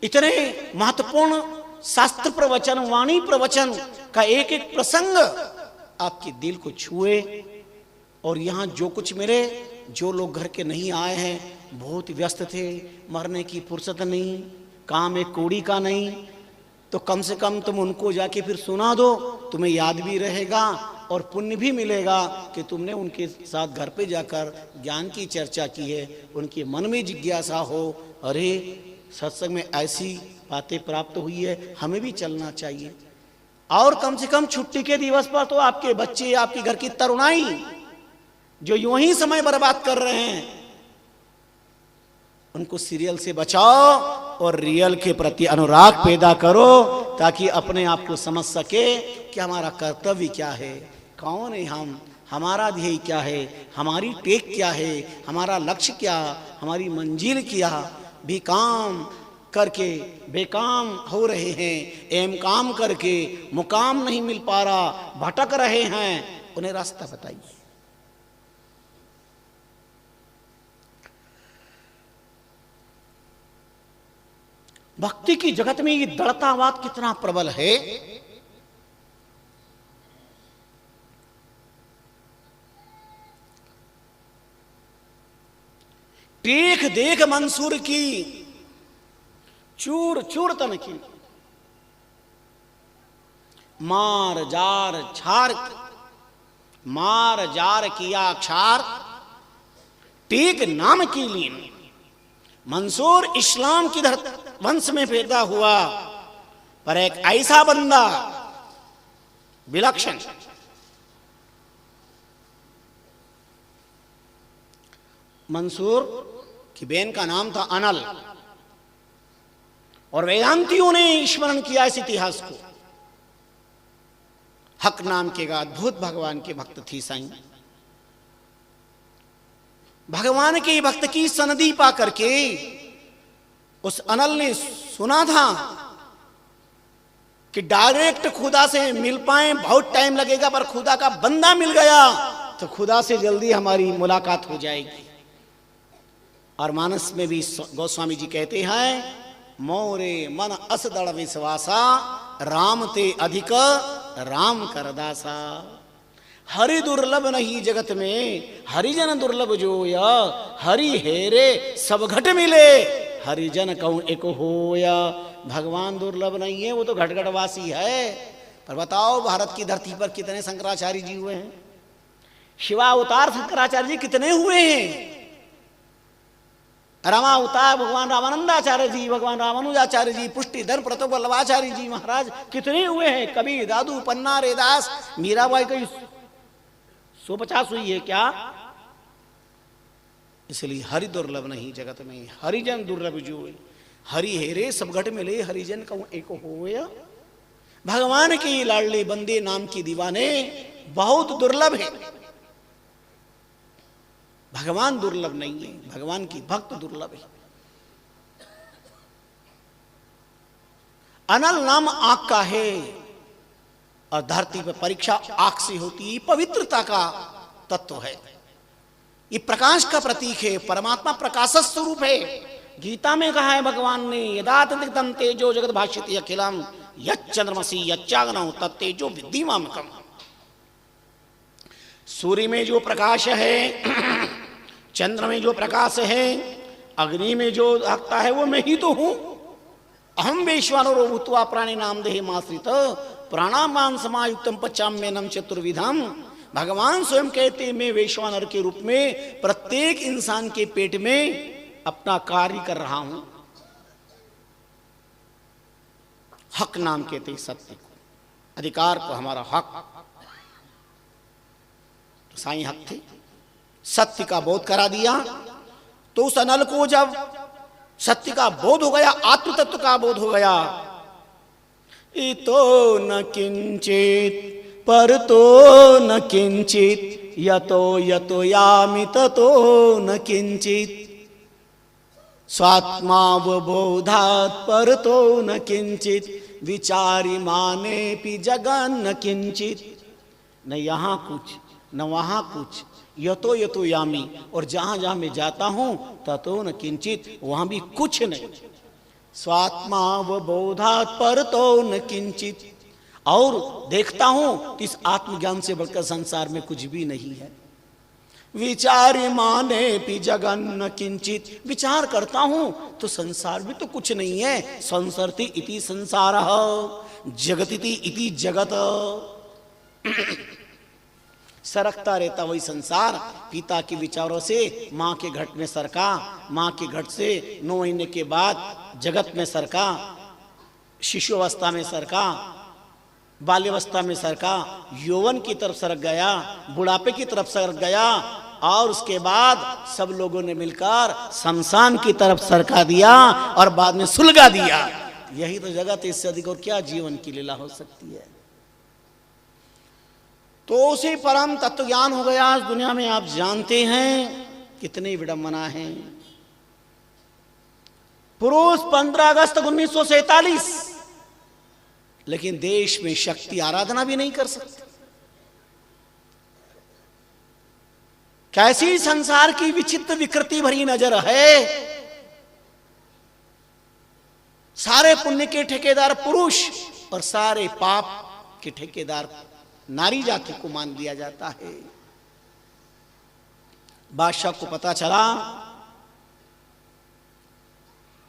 इतने महत्वपूर्ण शास्त्र प्रवचन, वाणी प्रवचन का एक एक प्रसंग आपके दिल को छुए। और यहाँ जो कुछ मिले, जो लोग घर के नहीं आए हैं, बहुत व्यस्त थे, मरने की फुर्सत नहीं, काम एक कौड़ी का नहीं, तो कम से कम तुम उनको जाके फिर सुना दो, तुम्हें याद भी रहेगा और पुण्य भी मिलेगा कि तुमने उनके साथ घर पे जाकर ज्ञान की चर्चा की है। उनके मन में जिज्ञासा हो, अरे सत्संग में ऐसी बातें प्राप्त हुई है, हमें भी चलना चाहिए। और कम से कम छुट्टी के दिवस पर तो आपके बच्चे, आपके घर की तरुणाई जो यूं ही समय बर्बाद कर रहे हैं, उनको सीरियल से बचाओ और रियल के प्रति अनुराग पैदा करो, ताकि अपने आप को समझ सके कि हमारा कर्तव्य क्या है, कौन है हम, हमारा ध्येय क्या है, हमारी टेक क्या है, हमारा लक्ष्य क्या, हमारी मंजिल क्या। भी काम करके बेकाम हो रहे हैं, एम काम करके मुकाम नहीं मिल पा रहा, भटक रहे हैं, उन्हें रास्ता बताइए। भक्ति की जगत में ये दृढ़तावाद कितना प्रबल है। टेक देख मंसूर की, चूर चूर तन की, मार जार छार, मार जार किया क्षार, टेक नाम की लीन। मंसूर इस्लाम की वंश में पैदा हुआ, पर एक ऐसा बंदा विलक्षण, मंसूर की बहन का नाम था अनल, और वेदांतियों ने स्मरण किया इस इतिहास को। हक नाम के अद्भुत भगवान के भक्त थी साईं। भगवान के भक्त की सनदी पा करके उस अनल ने सुना था कि डायरेक्ट खुदा से मिल पाए बहुत टाइम लगेगा, पर खुदा का बंदा मिल गया तो खुदा से जल्दी हमारी मुलाकात हो जाएगी। और मानस में भी गोस्वामी जी कहते हैं, मोरे मन असदड़ विश्वासा, राम ते अधिक राम करदासा। हरि दुर्लभ नहीं जगत में, हरिजन दुर्लभ जोया, हरि हेरे सब घट मिले, हरिजन कहूं एक होया। भगवान दुर्लभ नहीं है, वो तो घट घटवासी है। पर बताओ भारत की धरती पर कितने शंकराचार्य जी हुए हैं? शिवावतार शंकराचार्य जी कितने हुए हैं? रामावतार भगवान रामानंदाचार्य जी, भगवान रामानुजाचार्य जी, पुष्टिधर प्रताप वल्लभाचार्य जी महाराज कितने हुए हैं? कबीर, दादू, पन्ना, रेदास, मीराबाई का 150 हुई है क्या? इसलिए हरि दुर्लभ नहीं जगत में, हरिजन दुर्लभ जो, हरि हेरे सब घट मिले, हरिजन कहूं एक होया। भगवान के लाडले बंदे नाम की दीवाने बहुत दुर्लभ है। भगवान दुर्लभ नहीं है, भगवान की भक्त दुर्लभ है। अनल नाम आंख का है, और धरती पर परीक्षा आंख से होती है। पवित्रता का तत्व है, ये प्रकाश का प्रतीक है, परमात्मा प्रकाश स्वरूप है। गीता में कहा है भगवान ने, यदा तदितं तेजो जगत भाष्यति अखिलम यच्चंद्रमसि यच्चाग्नौ तत्तेजो विद्धिमामकम्। सूर्य में जो प्रकाश है, चंद्र में जो प्रकाश है, अग्नि में जो दहकता है, वो मैं ही तो हूं। अहम वैश्वानरो भूत्वा प्राणी नाम देहे माश्रित प्राणापान समायुक्तम पचाम्यनम चतुर्विधम। भगवान स्वयं कहते मैं वैश्वानर के रूप में प्रत्येक इंसान के पेट में अपना कार्य कर रहा हूं। हक नाम कहते सत्य को, अधिकार को, हमारा हक। तो साईं हक थे, सत्य का बोध करा दिया। तो उस अनल को जब सत्य का बोध हो गया, आत्म तत्व का बोध हो गया, इतो न किंचित परतो न किंचित यतो यतो यामि ततो न किंचित स्वात्मावबोधात् परतो न किंचित विचारी माने पि जगन न किंचित। न यहाँ कुछ न वहाँ कुछ, यतो यतो यामी, और जहां जहां मैं जाता हूं ततो न किंचित, वहां भी कुछ नहीं। स्वात्मावबोधात् परतो न किंचित, और देखता हूं तो इस आत्मज्ञान से बढ़कर संसार में कुछ भी नहीं है। विचारी माने पि जगन न किंचित, विचार करता हूं तो संसार में तो कुछ नहीं है। संसरति इति संसारः जगतिति इति जगत। सरकता रहता वही संसार, पिता के विचारों से माँ के घट में सरका, माँ के घट से 9 महीने के बाद जगत में सरका, शिशु अवस्था में सरका, बाल्यावस्था में सरका, यौवन की तरफ सरक गया, बुढ़ापे की तरफ सरक गया, और उसके बाद सब लोगों ने मिलकर शमशान की तरफ सरका दिया और बाद में सुलगा दिया। यही तो जगत है, इससे अधिक और क्या जीवन की लीला हो सकती है। तो उसी परम तत्व ज्ञान हो गया। आज दुनिया में आप जानते हैं कितनी विडंबना है। पुरुष 15 अगस्त 1947, लेकिन देश में शक्ति आराधना भी नहीं कर सकते। कैसी संसार की विचित्र विकृति भरी नजर है। सारे पुण्य के ठेकेदार पुरुष और सारे पाप के ठेकेदार नारी जाति को मान लिया जाता है। बादशाह को पता चला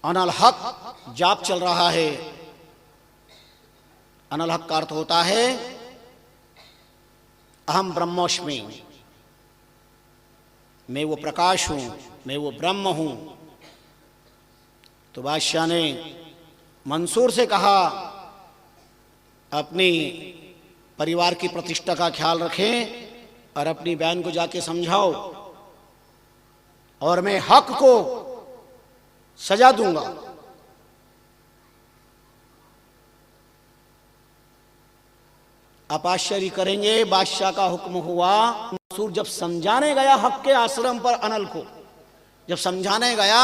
अनल हक जाप चल रहा है। अनल हक का अर्थ होता है अहम ब्रह्मोस्मि, मैं वो प्रकाश हूं, मैं वो ब्रह्म हूं। तो बादशाह ने मंसूर से कहा अपनी परिवार की प्रतिष्ठा का ख्याल रखें और अपनी बहन को जाके समझाओ, और मैं हक को सजा दूंगा। आप आश्चर्य करेंगे, बादशाह का हुक्म हुआ। मंसूर जब समझाने गया हक के आश्रम पर अनल को, जब समझाने गया,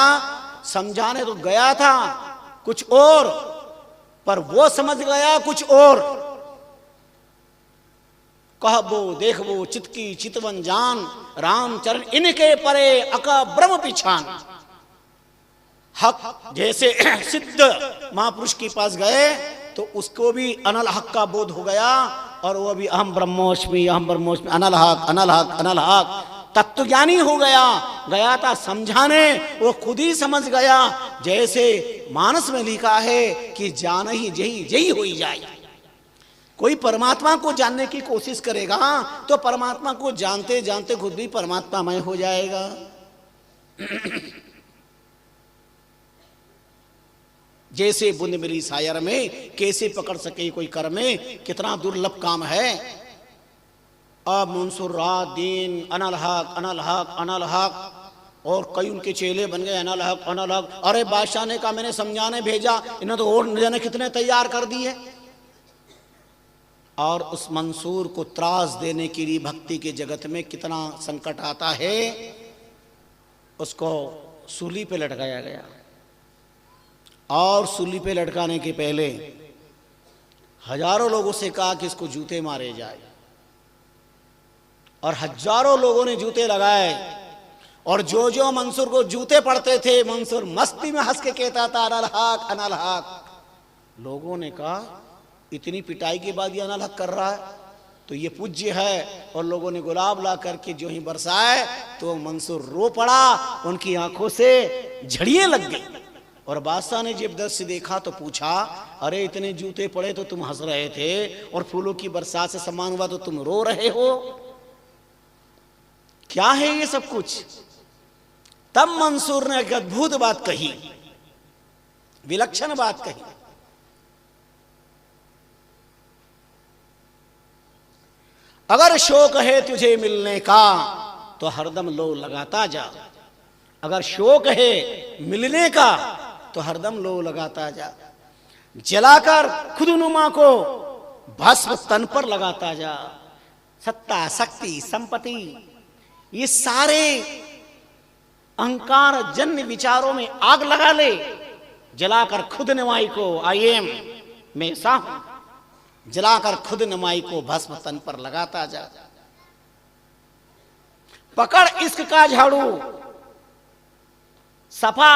समझाने तो गया था कुछ और, पर वो समझ गया कुछ और। कहबो देखबो चितकी चितवन जान, राम चरण इनके परे अका ब्रह्म पिछान। हक जैसे सिद्ध महापुरुष के पास गए तो उसको भी अनल हक का बोध हो गया, और वो भी अहम ब्रह्मोस्मि, अहम ब्रह्मोस्मि, अनल हक, अनल हक, अनल हक। तत्वज्ञानी हो गया। गया था समझाने, वो खुद ही समझ गया। जैसे मानस में लिखा है कि जान ही जही जही हो जाए। कोई परमात्मा को जानने की कोशिश करेगा तो परमात्मा को जानते जानते खुद भी परमात्मामय हो जाएगा। जैसे बूंद मिली सायर में, कैसे पकड़ सके कोई कर में, कितना दुर्लभ काम है। अब मंसूर रात दिन अनल हक, अनल हक, अनल हक, और कई उनके चेले बन गए अनल हक, अनल हक। अरे बादशाह ने कहा मैंने समझाने भेजा, इन्हें तो और न जाने कितने तैयार कर दिए। और उस मंसूर को त्रास देने के लिए भक्ति के जगत में कितना संकट आता है। उसको सूली पे लटकाया गया, और सूली पे लटकाने के पहले हजारों लोगों से कहा कि इसको जूते मारे जाए, और हजारों लोगों ने जूते लगाए। और जो जो मंसूर को जूते पड़ते थे, मंसूर मस्ती में हंस के कहता था अनल हक, अनल हक। लोगों ने कहा इतनी पिटाई के बाद ये अनल हक कर रहा है तो ये पूज्य है। और लोगों ने गुलाब ला करके जो ही बरसाए तो मंसूर रो पड़ा, उनकी आंखों से झड़ियां लग गई। और बादशाह ने जब दृश्य देखा तो पूछा, अरे इतने जूते पड़े तो तुम हंस रहे थे और फूलों की बरसात से सम्मान हुआ तो तुम रो रहे हो, क्या है ये सब कुछ? तब मंसूर ने एक अद्भुत बात कही, विलक्षण बात कही। अगर शौक है तुझे मिलने का तो हरदम लो लगाता जा, अगर शौक है मिलने का तो हरदम लो लगाता जा, जलाकर खुदनुमा को भस्म तन पर लगाता जा। सत्ता, शक्ति, संपत्ति, ये सारे अहंकार जन्य विचारों में आग लगा ले, जलाकर खुद नमाई को, आई एम, मैं ऐसा हूं, जलाकर खुद नमाई को भस्म तन पर लगाता जा। पकड़ इश्क का झाड़ू, सफा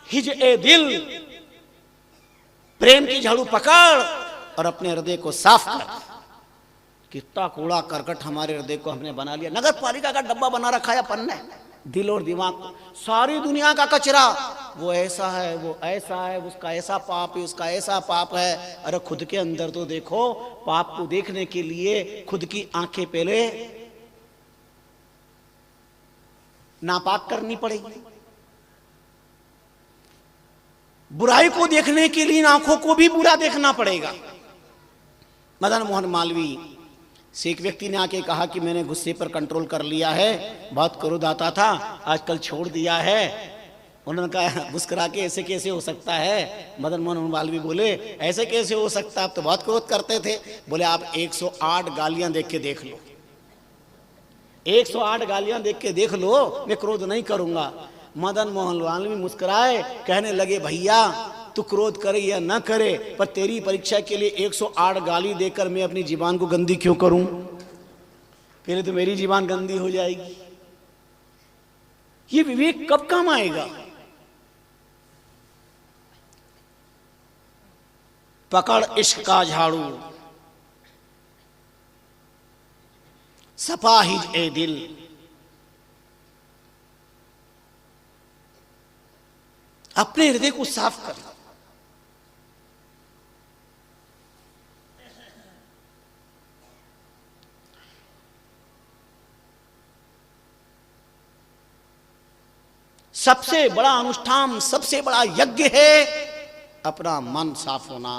हिज ए दिल, प्रेम की झाड़ू पकड़ और अपने हृदय को साफ कर। कितना कूड़ा करकट हमारे हृदय को हमने बना लिया, नगर पालिका का डब्बा बना रखा है अपन ने, दिल और दिमाग को, सारी दुनिया का कचरा, वो ऐसा है, वो ऐसा है, उसका ऐसा पाप है, उसका ऐसा पाप है। अरे खुद के अंदर तो देखो, पाप को देखने के लिए खुद की आंखें पहले नापाक करनी पड़ेगी, बुराई को देखने के लिए आंखों को भी बुरा देखना पड़ेगा। मदन मोहन मालवीय से एक व्यक्ति ने आके कहा कि मैंने गुस्से पर कंट्रोल कर लिया है, बहुत क्रोध आता था, आजकल छोड़ दिया है। उन्होंने कहा मुस्कुरा के, ऐसे कैसे हो सकता है? मदन मोहन मालवीय बोले, ऐसे कैसे हो सकता, आप तो बहुत क्रोध करते थे। बोले आप 108 गालियां देख के देख लो, 108 गालियां देख के देख लो, मैं क्रोध नहीं करूंगा। मदन मोहन मालवीय मुस्कुराए, कहने लगे भैया तू क्रोध करे या ना करे, पर तेरी परीक्षा के लिए 108 गाली देकर मैं अपनी जीवान को गंदी क्यों करूं? पहले तो मेरी जीवान गंदी हो जाएगी। ये विवेक कब काम आएगा? पकड़ इश्क का झाड़ू, सफा हिज ए दिल, अपने हृदय को साफ कर। सबसे बड़ा अनुष्ठान, सबसे बड़ा यज्ञ है अपना मन साफ होना,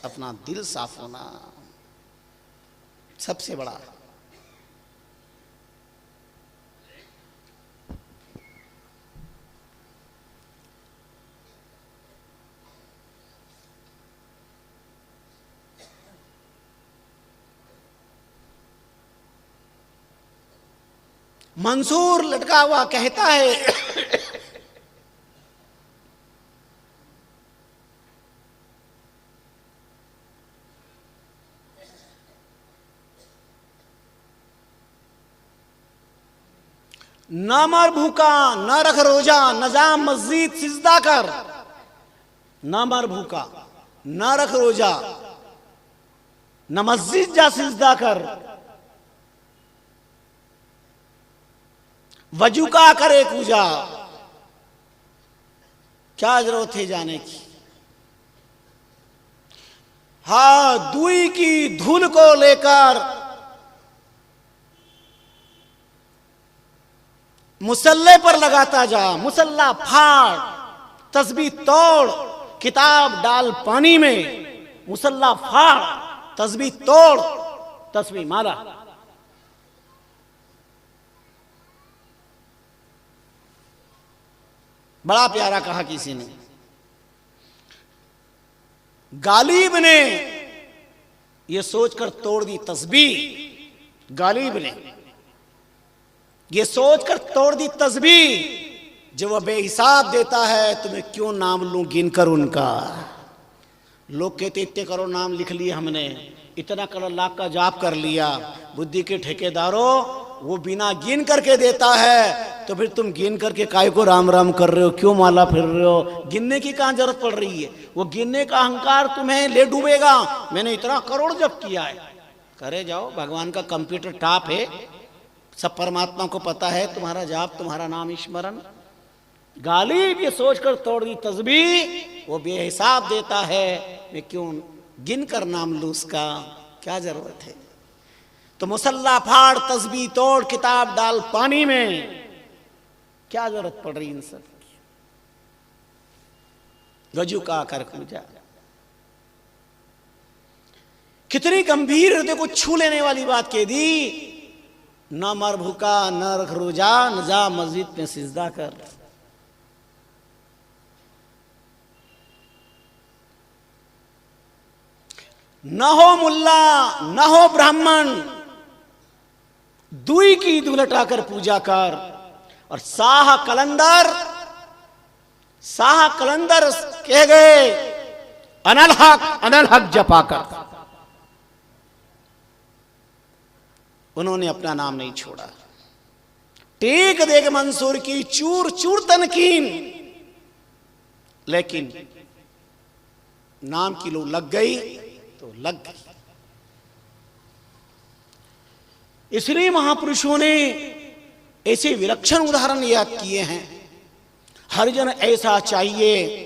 अपना दिल साफ होना, सबसे बड़ा। मंसूर लटका हुआ कहता है न मर भूखा न रख रोजा, न जा मस्जिद सिजदा कर। न मर भूखा न रख रोजा, न मस्जिद जा सिजदा कर। वजू का करे पूजा, क्या जरूरत है जाने की? हाँ, दुई की धूल को लेकर मुसल्ले पर लगाता जा, मुसल्ला फाड़, तस्बीह तोड़, किताब डाल पानी में, मुसल्ला फाड़, तस्बीह तोड़, तस्बीह मारा। बड़ा प्यारा कहा किसी ने, गालिब ने यह सोचकर तोड़ दी तस्बीह, गालिब ने ये सोचकर तोड़ दी तस्बीह, जो वह बेहिसाब देता है तो मैं क्यों नाम लूं गिनकर उनका। लोग कहते इतने करोड़ नाम लिख लिए हमने, इतना करोड़ लाख का जाप कर लिया। बुद्धि के ठेकेदारों, वो बिना गिन करके देता है, तो फिर तुम गिन करके काय को राम राम कर रहे हो, क्यों माला फिर रहे हो? गिनने की कहां जरूरत पड़ रही है? वो गिनने का अहंकार तुम्हें ले डूबेगा। मैंने इतना करोड़ जप किया है, करे जाओ, भगवान का कंप्यूटर टॉप है, सब परमात्मा को पता है तुम्हारा जाप, तुम्हारा नाम स्मरण। गालिब ये सोचकर तोड़ दी तस्बीह, वो बेहिसाब देता है, मैं क्यों गिन कर नाम लूं उसका, क्या जरूरत है। तो मुसल्ला फाड़, तस्बीह तोड़, किताब डाल पानी में, क्या जरूरत पड़ रही इन सब की। गजू का आकर पूजा, कितनी गंभीर हृदय को छू लेने वाली बात कह दी। न मर भूखा न रख रोजा, न जा मस्जिद में सिजदा कर। न हो मुल्ला न हो ब्राह्मण, दुई की दुलटाकर पूजा कर। और शाह कलंदर कह गए अनल हक जपा कर। उन्होंने अपना नाम नहीं छोड़ा। टेक देख मंसूर की चूर चूर तनकीन, लेकिन नाम की लो लग गई तो लग गई। इसलिए महापुरुषों ने ऐसे विलक्षण उदाहरण याद किए हैं। हरिजन ऐसा चाहिए,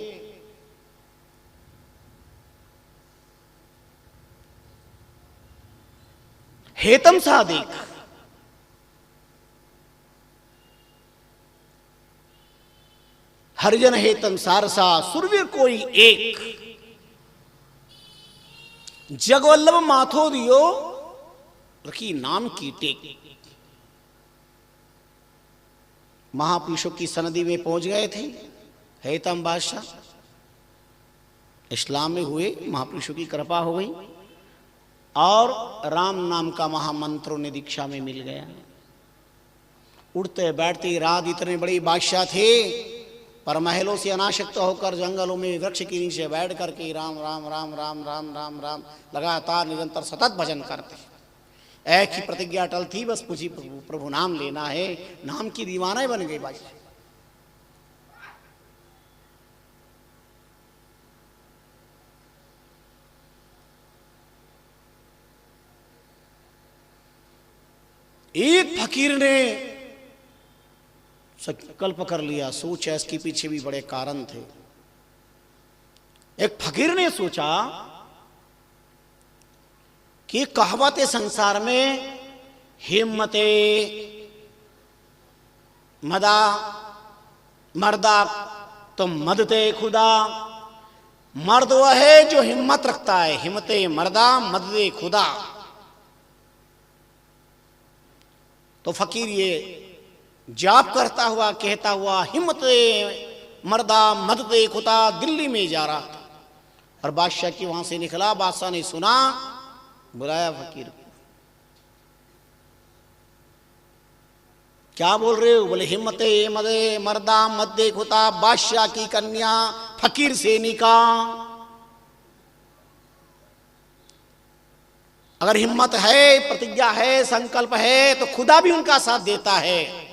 हेतम सादिक, हरिजन हेतम सारसा, सुरवीर कोई एक। जगवल्लभ माथो दियो रखी नाम की टेक। महापुरुषों की सनदी में पहुंच गए थे हेतम बादशाह, इस्लाम में हुए, महापुरुषों की कृपा हो गई और राम नाम का महामंत्रों ने दीक्षा में मिल गया। उड़ते बैठते रात इतने बड़े बादशाह थे, पर महलों से अनाशक्त होकर जंगलों में वृक्ष के नीचे बैठ करके राम राम राम राम राम राम राम लगातार निरंतर सतत भजन करते। एक ही प्रतिज्ञा अटल थी, बस मुझे प्रभु नाम लेना है। नाम की दीवाना बन गई बादशाह। एक फकीर ने संकल्प कर लिया, सोचा इसके पीछे भी बड़े कारण थे। एक फकीर ने सोचा कि कहावत संसार में हिम्मते मदा मर्दा तो मदते खुदा। मर्द वह है जो हिम्मत रखता है, हिम्मते मर्दा मदते खुदा। तो फकीर ये जाप करता हुआ कहता हुआ हिम्मते मर्दा मदते खुदा दिल्ली में जा रहा था। और बादशाह की वहां से निकला, बादशाह ने सुना, बुलाया फकीर को। क्या बोल रहे हो? बोले हिम्मते मदे मर्दा मदे खुदा, बादशाह की कन्या फकीर से निकाह। अगर हिम्मत है, प्रतिज्ञा है, संकल्प है तो खुदा भी उनका साथ देता है।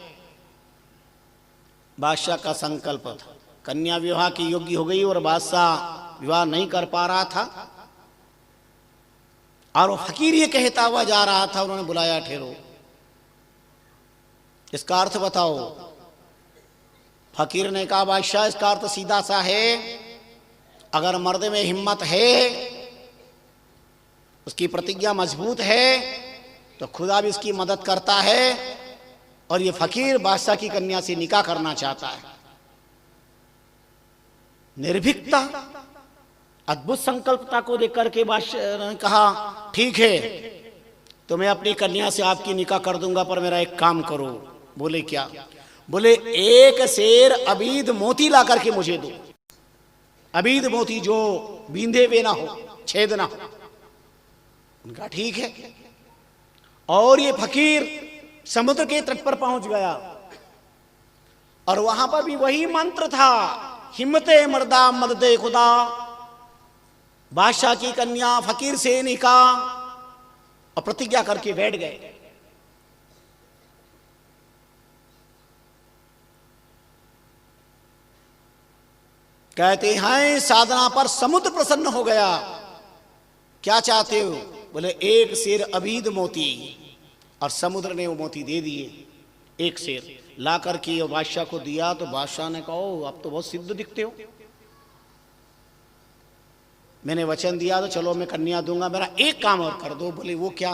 बादशाह का संकल्प था, कन्या विवाह की योग्य हो गई और बादशाह विवाह नहीं कर पा रहा था। और वो फकीर ये कहता हुआ जा रहा था। उन्होंने बुलाया, ठहरो, इसका अर्थ बताओ। फकीर ने कहा, बादशाह इसका अर्थ सीधा सा है, अगर मर्द में हिम्मत है, उसकी प्रतिज्ञा मजबूत है, तो खुदा भी इसकी मदद करता है। और ये फकीर बादशाह की कन्या से निकाह करना चाहता है। निर्भीकता, अद्भुत संकल्पता को देख करके बादशाह ने कहा, ठीक है, तो मैं अपनी कन्या से आपकी निकाह कर दूंगा, पर मेरा एक काम करो। बोले क्या? बोले एक शेर अबीद मोती ला करके मुझे दो। अबीद मोती जो बींधे हुए ना हो, छेद ना हो। उनका ठीक है। और ये फकीर समुद्र के तट पर पहुंच गया और वहां पर भी वही मंत्र था, हिम्मते मर्दा मददे खुदा। बादशाह की कन्या फकीर से निकाह, और प्रतिज्ञा करके बैठ गए। कहते हैं साधना पर समुद्र प्रसन्न हो गया। क्या चाहते हो? बोले एक शेर अबीद मोती, और समुद्र ने वो मोती दे दिए। एक शेर ला करके बादशाह को दिया तो बादशाह ने कहा आप तो बहुत सिद्ध दिखते हो, मैंने वचन दिया तो चलो मैं कन्या दूंगा, मेरा एक काम और कर दो। बोले वो क्या?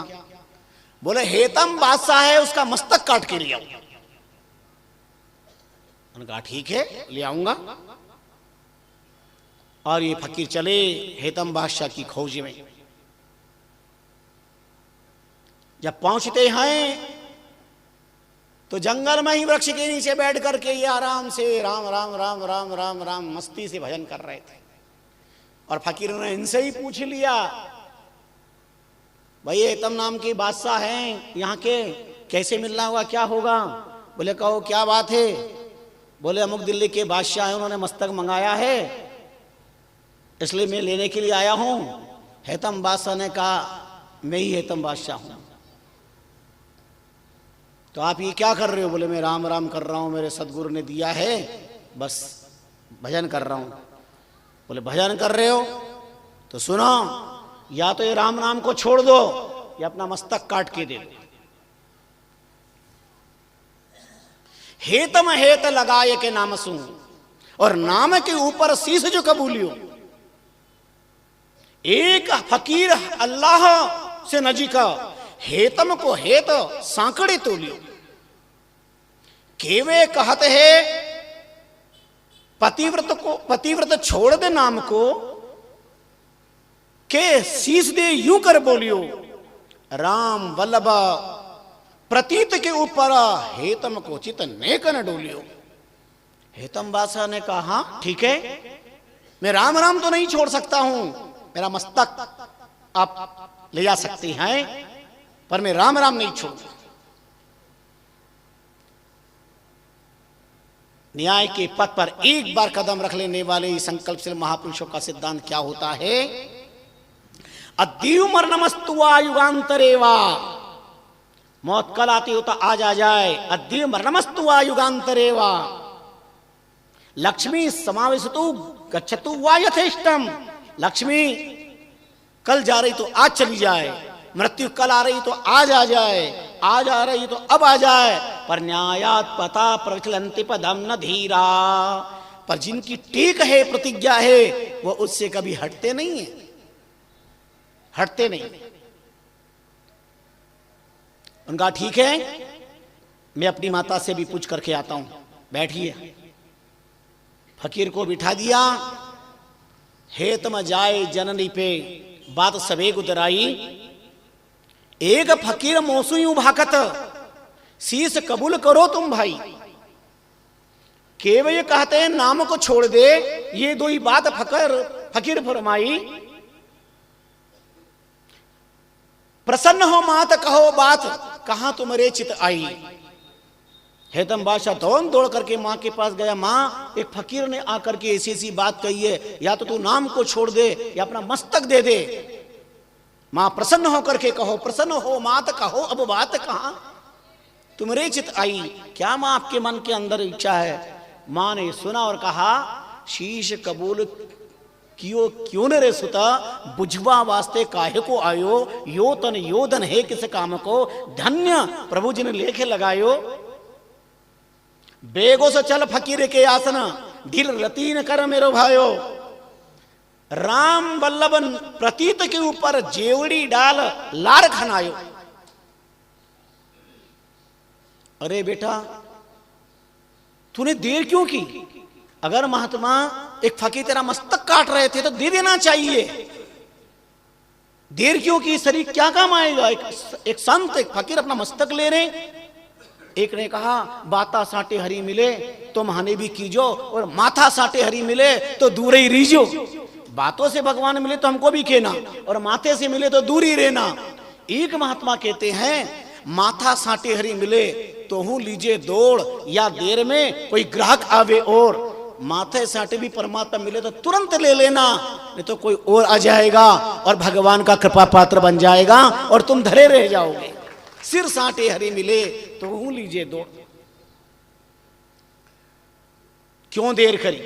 बोले हेतम बादशाह है उसका मस्तक काट के ले आओ। उन्होंने कहा ठीक है ले आऊंगा। और ये फकीर चले हेतम बादशाह की खोज में। जब पहुंचते हैं तो जंगल में ही वृक्ष के नीचे बैठ करके ये आराम से राम राम राम राम राम राम मस्ती से भजन कर रहे थे। और फकीर ने इनसे ही पूछ लिया, भाई हेतम नाम के बादशाह हैं यहाँ के, कैसे मिलना होगा, क्या होगा? बोले कहो क्या बात है? बोले अमुक दिल्ली के बादशाह हैं, उन्होंने मस्तक मंगाया है इसलिए मैं लेने के लिए आया हूं। हेतम बादशाह ने कहा मैं ही हेतम बादशाह हूं। तो आप ये क्या कर रहे हो? बोले मैं राम राम कर रहा हूं, मेरे सदगुरु ने दिया है, बस भजन कर रहा हूं। बोले भजन कर रहे हो तो सुनो, या तो ये राम नाम को छोड़ दो या अपना मस्तक काट के दे दो। हेतम हेत लगाए के नाम सू, और नाम के ऊपर शीश जो कबूलियो। एक फकीर अल्लाह से नजीका, हेतम को हेत सांकड़े तोलियो। केवे कहते हैं पतिव्रत छोड़ दे नाम को, के शीश दे यूं कर बोलियो। राम वल्लभ प्रतीत के ऊपर हेतम को चित नेक न डोलियो। हेतम बादशाह ने कहा हाँ ठीक है, मैं राम राम तो नहीं छोड़ सकता हूं, मेरा मस्तक आप ले जा सकते हैं, पर मैं राम राम नहीं छोड़ूंगा। न्याय के पथ पर एक बार कदम रख लेने वाले संकल्पशील महापुरुषों का सिद्धांत क्या होता है? अद्यु मरणमस्तुवा युगांतरेवा। मौत कल आती हो तो आज आ जाए। अद्यु मरणमस्तुवा युगांतरेवा। लक्ष्मी समावेशतु गच्छतु वा यथेष्टम। लक्ष्मी कल जा रही तो आज चली जाए, मृत्यु कल आ रही तो आज आ जाए, आज आ रही तो अब आ जाए। पर न्यायात पता प्रचलन्ति पदम न धीरा। पर जिनकी टेक है, प्रतिज्ञा है, वो उससे कभी हटते नहीं है, हटते नहीं। उनका ठीक है, मैं अपनी माता से भी पूछ करके आता हूं, बैठिए। फकीर को बिठा दिया। हेतम जाए जननी पे बात सवेग उतराई। एक फकीर मौसू यूं भाकत, शीश कबूल करो तुम भाई। केवल ये कहते हैं नाम को छोड़ दे, ये दो ही बात फकीर फरमाई। प्रसन्न हो मात कहो बात, कहां तुम्हारे चित आई। हेतम बादशाह दौड़ करके माँ के पास गया। माँ, एक फकीर ने आकर के ऐसी ऐसी बात कही है, या तो तू नाम को छोड़ दे या अपना मस्तक दे दे। माँ प्रसन्न होकर के कहो, प्रसन्न हो मात कहो अब बात कहां तुम्हारे चित आई। क्या माँ आपके मन के अंदर इच्छा है? माँ ने सुना और कहा शीश कबूल क्यों न रे सुता, बुझवा वास्ते काहे को आयो। यो तन योधन है किस काम को, धन्य प्रभु जी ने लेखे लगायो। बेगो से चल फकीर के आसन, दिल रतीन कर मेरो भायो। राम वल्लभ प्रतीत के ऊपर जेवड़ी डाल लार खनायो। अरे बेटा, तूने देर क्यों की? अगर महात्मा एक फकीर तेरा मस्तक काट रहे थे तो दे देना चाहिए, देर क्यों की? शरीर क्या काम आएगा? एक संत, एक फकीर अपना मस्तक ले रहे। एक ने कहा बाता साटे हरी मिले तो महाने भी कीजो, और माथा साटे हरी मिले तो दूर ही रीजो। बातों से भगवान मिले तो हमको भी कहना, और माथे से मिले तो दूर ही रहना। एक महात्मा कहते हैं माथा साटे हरी मिले तो हूं लीजे दौड़, या देर में कोई ग्राहक आवे और। माथे साटे भी परमात्मा मिले तो तुरंत ले लेना, नहीं तो कोई और आ जाएगा और भगवान का कृपा पात्र बन जाएगा और तुम धरे रह जाओगे। सिर साटे हरी मिले तो हूं लीजिए दो। क्यों देर करी?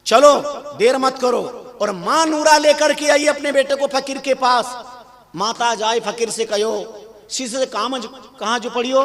चलो देर मत करो। और मां नूरा लेकर के आई अपने बेटे को फकीर के पास। माता जाए फकीर से कहो शीशे से कहां जो पड़ियो।